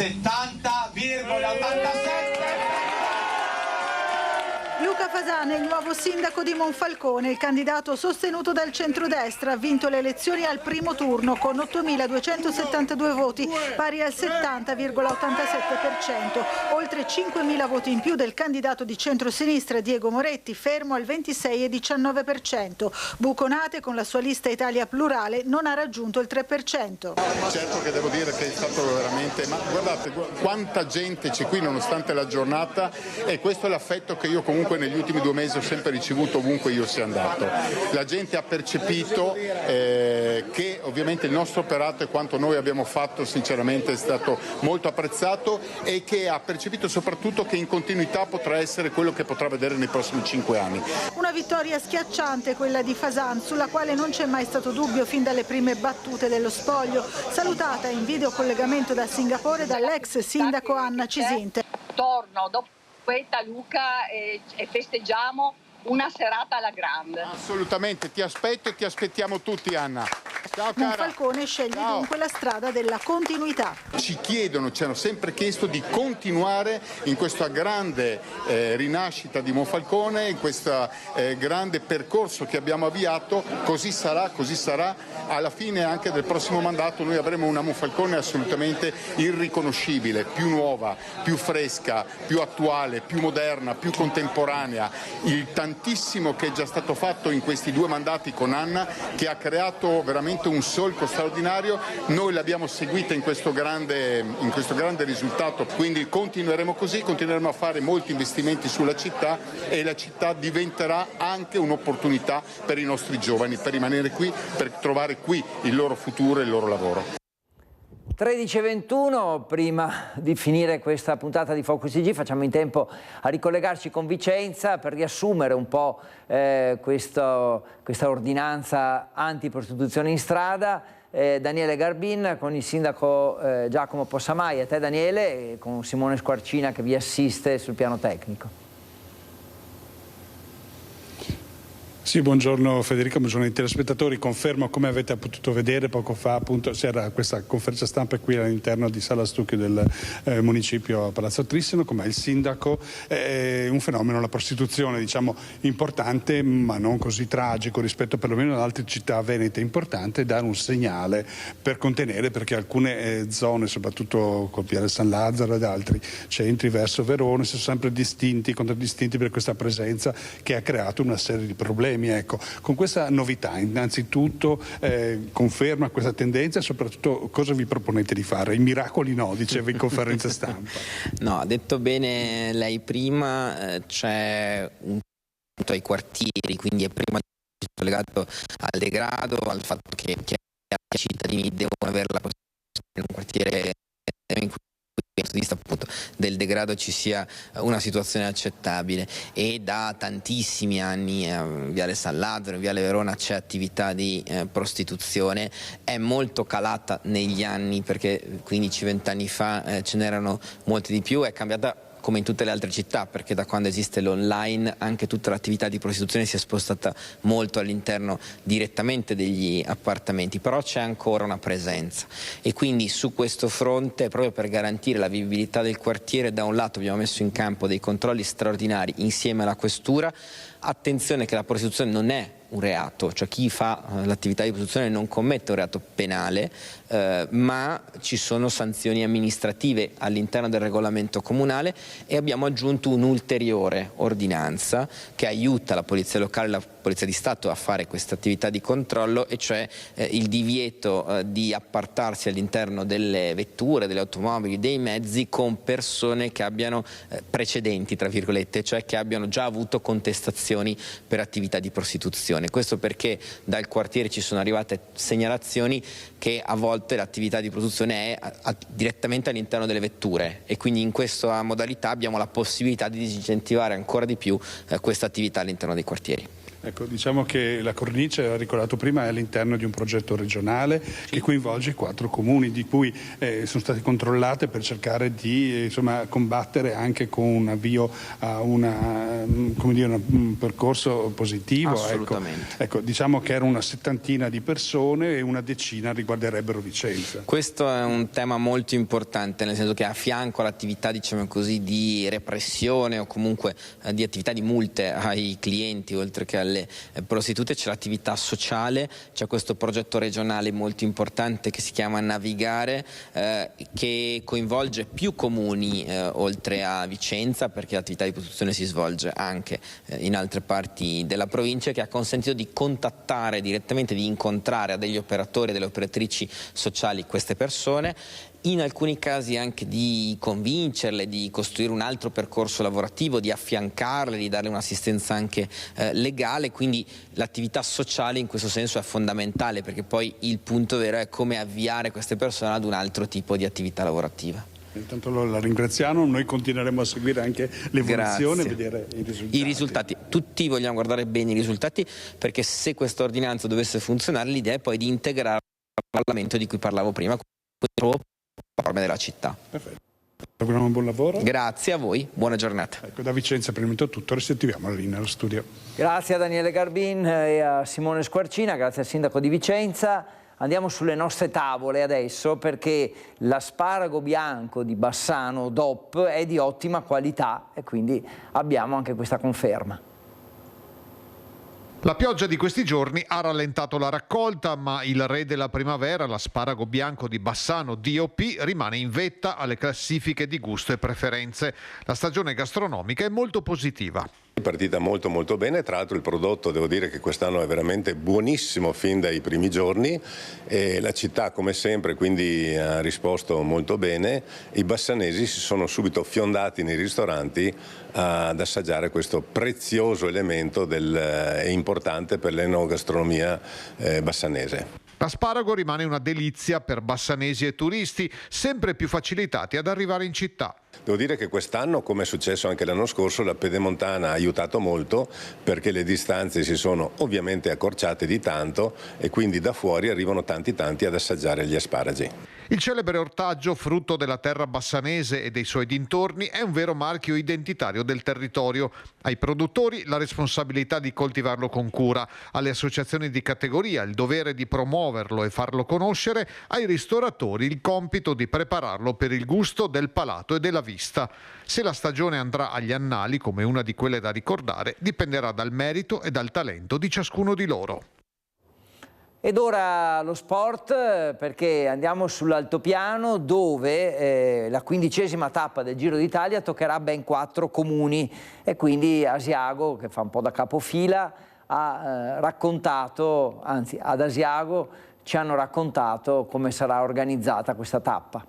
[SPEAKER 8] Luca Fasan è il nuovo sindaco di Monfalcone. Il candidato sostenuto dal centrodestra ha vinto le elezioni al primo turno con 8.272 voti, pari al 70,87%, oltre 5.000 voti in più del candidato di centrosinistra Diego Moretti, fermo al 26,19%. Buconate, con la sua lista Italia Plurale, non ha raggiunto il 3%.
[SPEAKER 9] Certo che devo dire che è stato veramente, ma guardate quanta gente c'è qui nonostante la giornata, e questo è l'affetto che io comunque negli ultimi 2 mesi ho sempre ricevuto ovunque io sia andato. La gente ha percepito che ovviamente il nostro operato e quanto noi abbiamo fatto sinceramente è stato molto apprezzato, e che ha percepito soprattutto che in continuità potrà essere quello che potrà vedere nei prossimi 5 anni.
[SPEAKER 8] Una vittoria schiacciante quella di Fasan, sulla quale non c'è mai stato dubbio fin dalle prime battute dello spoglio, salutata in videocollegamento da Singapore dall'ex sindaco Anna Cisinte.
[SPEAKER 22] Torno dopo questa, Luca, e festeggiamo una serata alla grande.
[SPEAKER 9] Assolutamente, ti aspetto e ti aspettiamo tutti, Anna. Ciao cara.
[SPEAKER 8] Monfalcone sceglie dunque la strada della continuità.
[SPEAKER 9] Ci hanno sempre chiesto di continuare in questa grande rinascita di Monfalcone, in questo grande percorso che abbiamo avviato. Così sarà. Alla fine anche del prossimo mandato noi avremo una Monfalcone assolutamente irriconoscibile, più nuova, più fresca, più attuale, più moderna, più contemporanea. Il tantissimo che è già stato fatto in questi 2 mandati con Anna, che ha creato veramente un solco straordinario, noi l'abbiamo seguita in questo grande risultato, quindi continueremo così, continueremo a fare molti investimenti sulla città, e la città diventerà anche un'opportunità per i nostri giovani, per rimanere qui, per trovare qui il loro futuro e il loro lavoro.
[SPEAKER 1] 13:21, prima di finire questa puntata di Focus TG facciamo in tempo a ricollegarci con Vicenza per riassumere un po' questa ordinanza antiprostituzione in strada. Daniele Garbin con il sindaco Giacomo Possamai. A te Daniele, e con Simone Squarcina che vi assiste sul piano tecnico.
[SPEAKER 23] Sì, buongiorno Federico, buongiorno ai telespettatori. Confermo, come avete potuto vedere poco fa, appunto c'era questa conferenza stampa qui all'interno di Sala Stucchi del municipio a Palazzo Trissino, come il sindaco. È un fenomeno, la prostituzione, diciamo, importante, ma non così tragico rispetto perlomeno ad altre città venete. È importante dare un segnale per contenere, perché alcune zone, soprattutto col Viale San Lazzaro ed altri centri verso Verona, sono sempre contraddistinti per questa presenza che ha creato una serie di problemi. Ecco, con questa novità innanzitutto conferma questa tendenza, e soprattutto cosa vi proponete di fare? I miracoli no, diceva in conferenza stampa.
[SPEAKER 10] No, ha detto bene lei prima, c'è un punto ai quartieri, quindi è prima legato al degrado, al fatto che i cittadini devono avere la possibilità in un quartiere in cui dal punto di vista appunto del degrado ci sia una situazione accettabile, e da tantissimi anni a Viale San Lazzaro, Viale Verona c'è attività di prostituzione. È molto calata negli anni, perché 15-20 anni fa ce n'erano molti di più. È cambiata come in tutte le altre città, perché da quando esiste l'online anche tutta l'attività di prostituzione si è spostata molto all'interno direttamente degli appartamenti, però c'è ancora una presenza, e quindi su questo fronte, proprio per garantire la vivibilità del quartiere, da un lato abbiamo messo in campo dei controlli straordinari insieme alla questura. Attenzione che la prostituzione non è un reato, cioè chi fa l'attività di prostituzione non commette un reato penale, ma ci sono sanzioni amministrative all'interno del regolamento comunale, e abbiamo aggiunto un'ulteriore ordinanza che aiuta la polizia locale e la polizia di Stato a fare questa attività di controllo, e cioè il divieto di appartarsi all'interno delle vetture, delle automobili, dei mezzi con persone che abbiano precedenti, tra virgolette, cioè che abbiano già avuto contestazioni per attività di prostituzione. Questo perché dal quartiere ci sono arrivate segnalazioni che a volte volte l'attività di produzione è direttamente all'interno delle vetture e quindi in questa modalità abbiamo la possibilità di disincentivare ancora di più questa attività all'interno dei quartieri.
[SPEAKER 23] Ecco, diciamo che la cornice, l'ha ricordato prima, è all'interno di un progetto regionale che coinvolge 4 comuni, di cui sono state controllate per cercare di combattere anche con un avvio a un percorso positivo.
[SPEAKER 10] Assolutamente.
[SPEAKER 23] Ecco, diciamo che era una 70 di persone e una decina riguarderebbero Vicenza.
[SPEAKER 10] Questo è un tema molto importante, nel senso che a fianco all'attività, diciamo così, di repressione o comunque di attività di multe ai clienti, oltre che alle prostitute, c'è l'attività sociale, c'è questo progetto regionale molto importante che si chiama Navigare, che coinvolge più comuni oltre a Vicenza, perché l'attività di prostituzione si svolge anche in altre parti della provincia, che ha consentito di contattare direttamente, di incontrare a degli operatori e delle operatrici sociali queste persone, in alcuni casi anche di convincerle, di costruire un altro percorso lavorativo, di affiancarle, di darle un'assistenza anche legale. Quindi l'attività sociale in questo senso è fondamentale, perché poi il punto vero è come avviare queste persone ad un altro tipo di attività lavorativa.
[SPEAKER 23] Intanto la ringraziamo, noi continueremo a seguire anche l'evoluzione e vedere i risultati.
[SPEAKER 10] Tutti vogliamo guardare bene i risultati, perché se questa ordinanza dovesse funzionare, l'idea è poi di integrare il Parlamento di cui parlavo prima, forme della città.
[SPEAKER 23] Perfetto. Auguriamo un buon lavoro.
[SPEAKER 10] Grazie a voi, buona giornata.
[SPEAKER 23] Ecco, da Vicenza per il momento è tutto, restituiamo la linea allo studio.
[SPEAKER 1] Grazie a Daniele Garbin e a Simone Squarcina, grazie al sindaco di Vicenza. Andiamo sulle nostre tavole adesso, perché l'asparago bianco di Bassano DOP è di ottima qualità e quindi abbiamo anche questa conferma.
[SPEAKER 16] La pioggia di questi giorni ha rallentato la raccolta, ma il re della primavera, l'asparago bianco di Bassano DOP, rimane in vetta alle classifiche di gusto e preferenze. La stagione gastronomica è molto positiva.
[SPEAKER 6] È partita molto bene, tra l'altro il prodotto devo dire che quest'anno è veramente buonissimo fin dai primi giorni e la città come sempre quindi ha risposto molto bene. I bassanesi si sono subito fiondati nei ristoranti ad assaggiare questo prezioso elemento importante per l'enogastronomia bassanese.
[SPEAKER 16] L'asparago rimane una delizia per bassanesi e turisti, sempre più facilitati ad arrivare in città.
[SPEAKER 6] Devo dire che quest'anno, come è successo anche l'anno scorso, la Pedemontana ha aiutato molto perché le distanze si sono ovviamente accorciate di tanto e quindi da fuori arrivano tanti ad assaggiare gli asparagi.
[SPEAKER 16] Il celebre ortaggio, frutto della terra bassanese e dei suoi dintorni, è un vero marchio identitario del territorio. Ai produttori la responsabilità di coltivarlo con cura, alle associazioni di categoria il dovere di promuoverlo e farlo conoscere, ai ristoratori il compito di prepararlo per il gusto del palato e della vista. Se la stagione andrà agli annali come una di quelle da ricordare, dipenderà dal merito e dal talento di ciascuno di loro.
[SPEAKER 1] Ed ora lo sport, perché andiamo sull'altopiano dove la 15ª tappa del Giro d'Italia toccherà ben 4 comuni e quindi Asiago, che fa un po' da capofila, ha raccontato, anzi ad Asiago ci hanno raccontato come sarà organizzata questa tappa.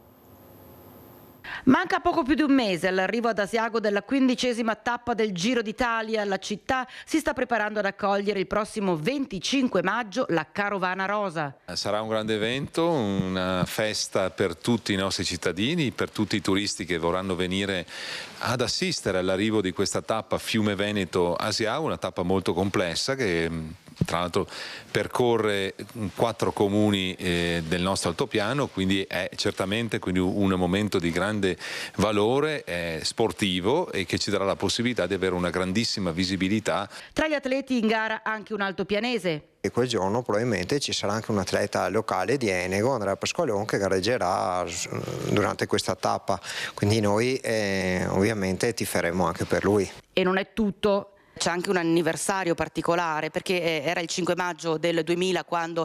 [SPEAKER 11] Manca poco più di un mese all'arrivo ad Asiago della 15ª tappa del Giro d'Italia. La città si sta preparando ad accogliere il prossimo 25 maggio la Carovana Rosa.
[SPEAKER 12] Sarà un grande evento, una festa per tutti i nostri cittadini, per tutti i turisti che vorranno venire ad assistere all'arrivo di questa tappa Fiume Veneto-Asiago, una tappa molto complessa che tra l'altro percorre 4 comuni del nostro altopiano, quindi è certamente un momento di grande valore sportivo e che ci darà la possibilità di avere una grandissima visibilità.
[SPEAKER 11] Tra gli atleti in gara anche un altopianese.
[SPEAKER 24] E quel giorno probabilmente ci sarà anche un atleta locale di Enego, Andrea Pasqualon, che gareggerà durante questa tappa, quindi noi ovviamente tiferemo anche per lui.
[SPEAKER 11] E non è tutto. C'è anche un anniversario particolare perché era il 5 maggio del 2000 quando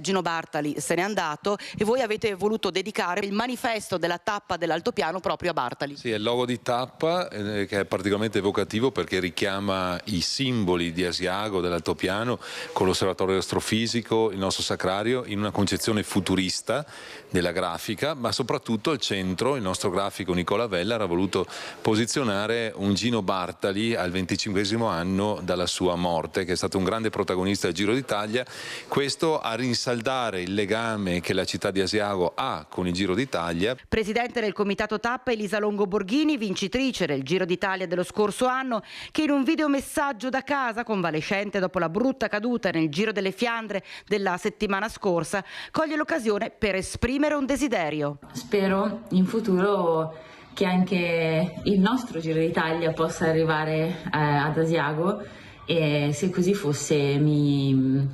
[SPEAKER 11] Gino Bartali se n'è andato e voi avete voluto dedicare il manifesto della tappa dell'altopiano proprio a Bartali.
[SPEAKER 12] Sì, è il logo di tappa che è particolarmente evocativo perché richiama i simboli di Asiago, dell'altopiano, con l'osservatorio astrofisico, il nostro sacrario, in una concezione futurista della grafica, ma soprattutto al centro il nostro grafico Nicola Vella era voluto posizionare un Gino Bartali al 25esimo 20° anno dalla sua morte, che è stato un grande protagonista del Giro d'Italia. Questo a rinsaldare il legame che la città di Asiago ha con il Giro d'Italia.
[SPEAKER 11] Presidente del comitato tappa Elisa Longo Borghini, vincitrice del Giro d'Italia dello scorso anno, che in un videomessaggio da casa, convalescente dopo la brutta caduta nel Giro delle Fiandre della settimana scorsa, coglie l'occasione per esprimere un desiderio.
[SPEAKER 2] Spero in futuro che anche il nostro Giro d'Italia possa arrivare ad Asiago, e se così fosse mi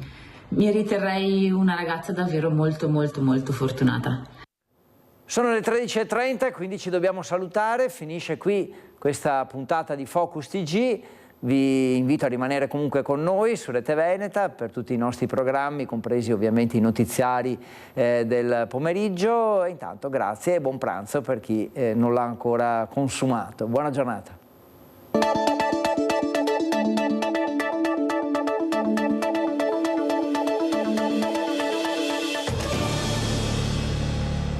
[SPEAKER 2] riterrei una ragazza davvero molto fortunata.
[SPEAKER 1] Sono le 13:30, quindi ci dobbiamo salutare. Finisce qui questa puntata di Focus TG. Vi invito a rimanere comunque con noi su Rete Veneta per tutti i nostri programmi, compresi ovviamente i notiziari del pomeriggio. E intanto grazie e buon pranzo per chi non l'ha ancora consumato. Buona giornata.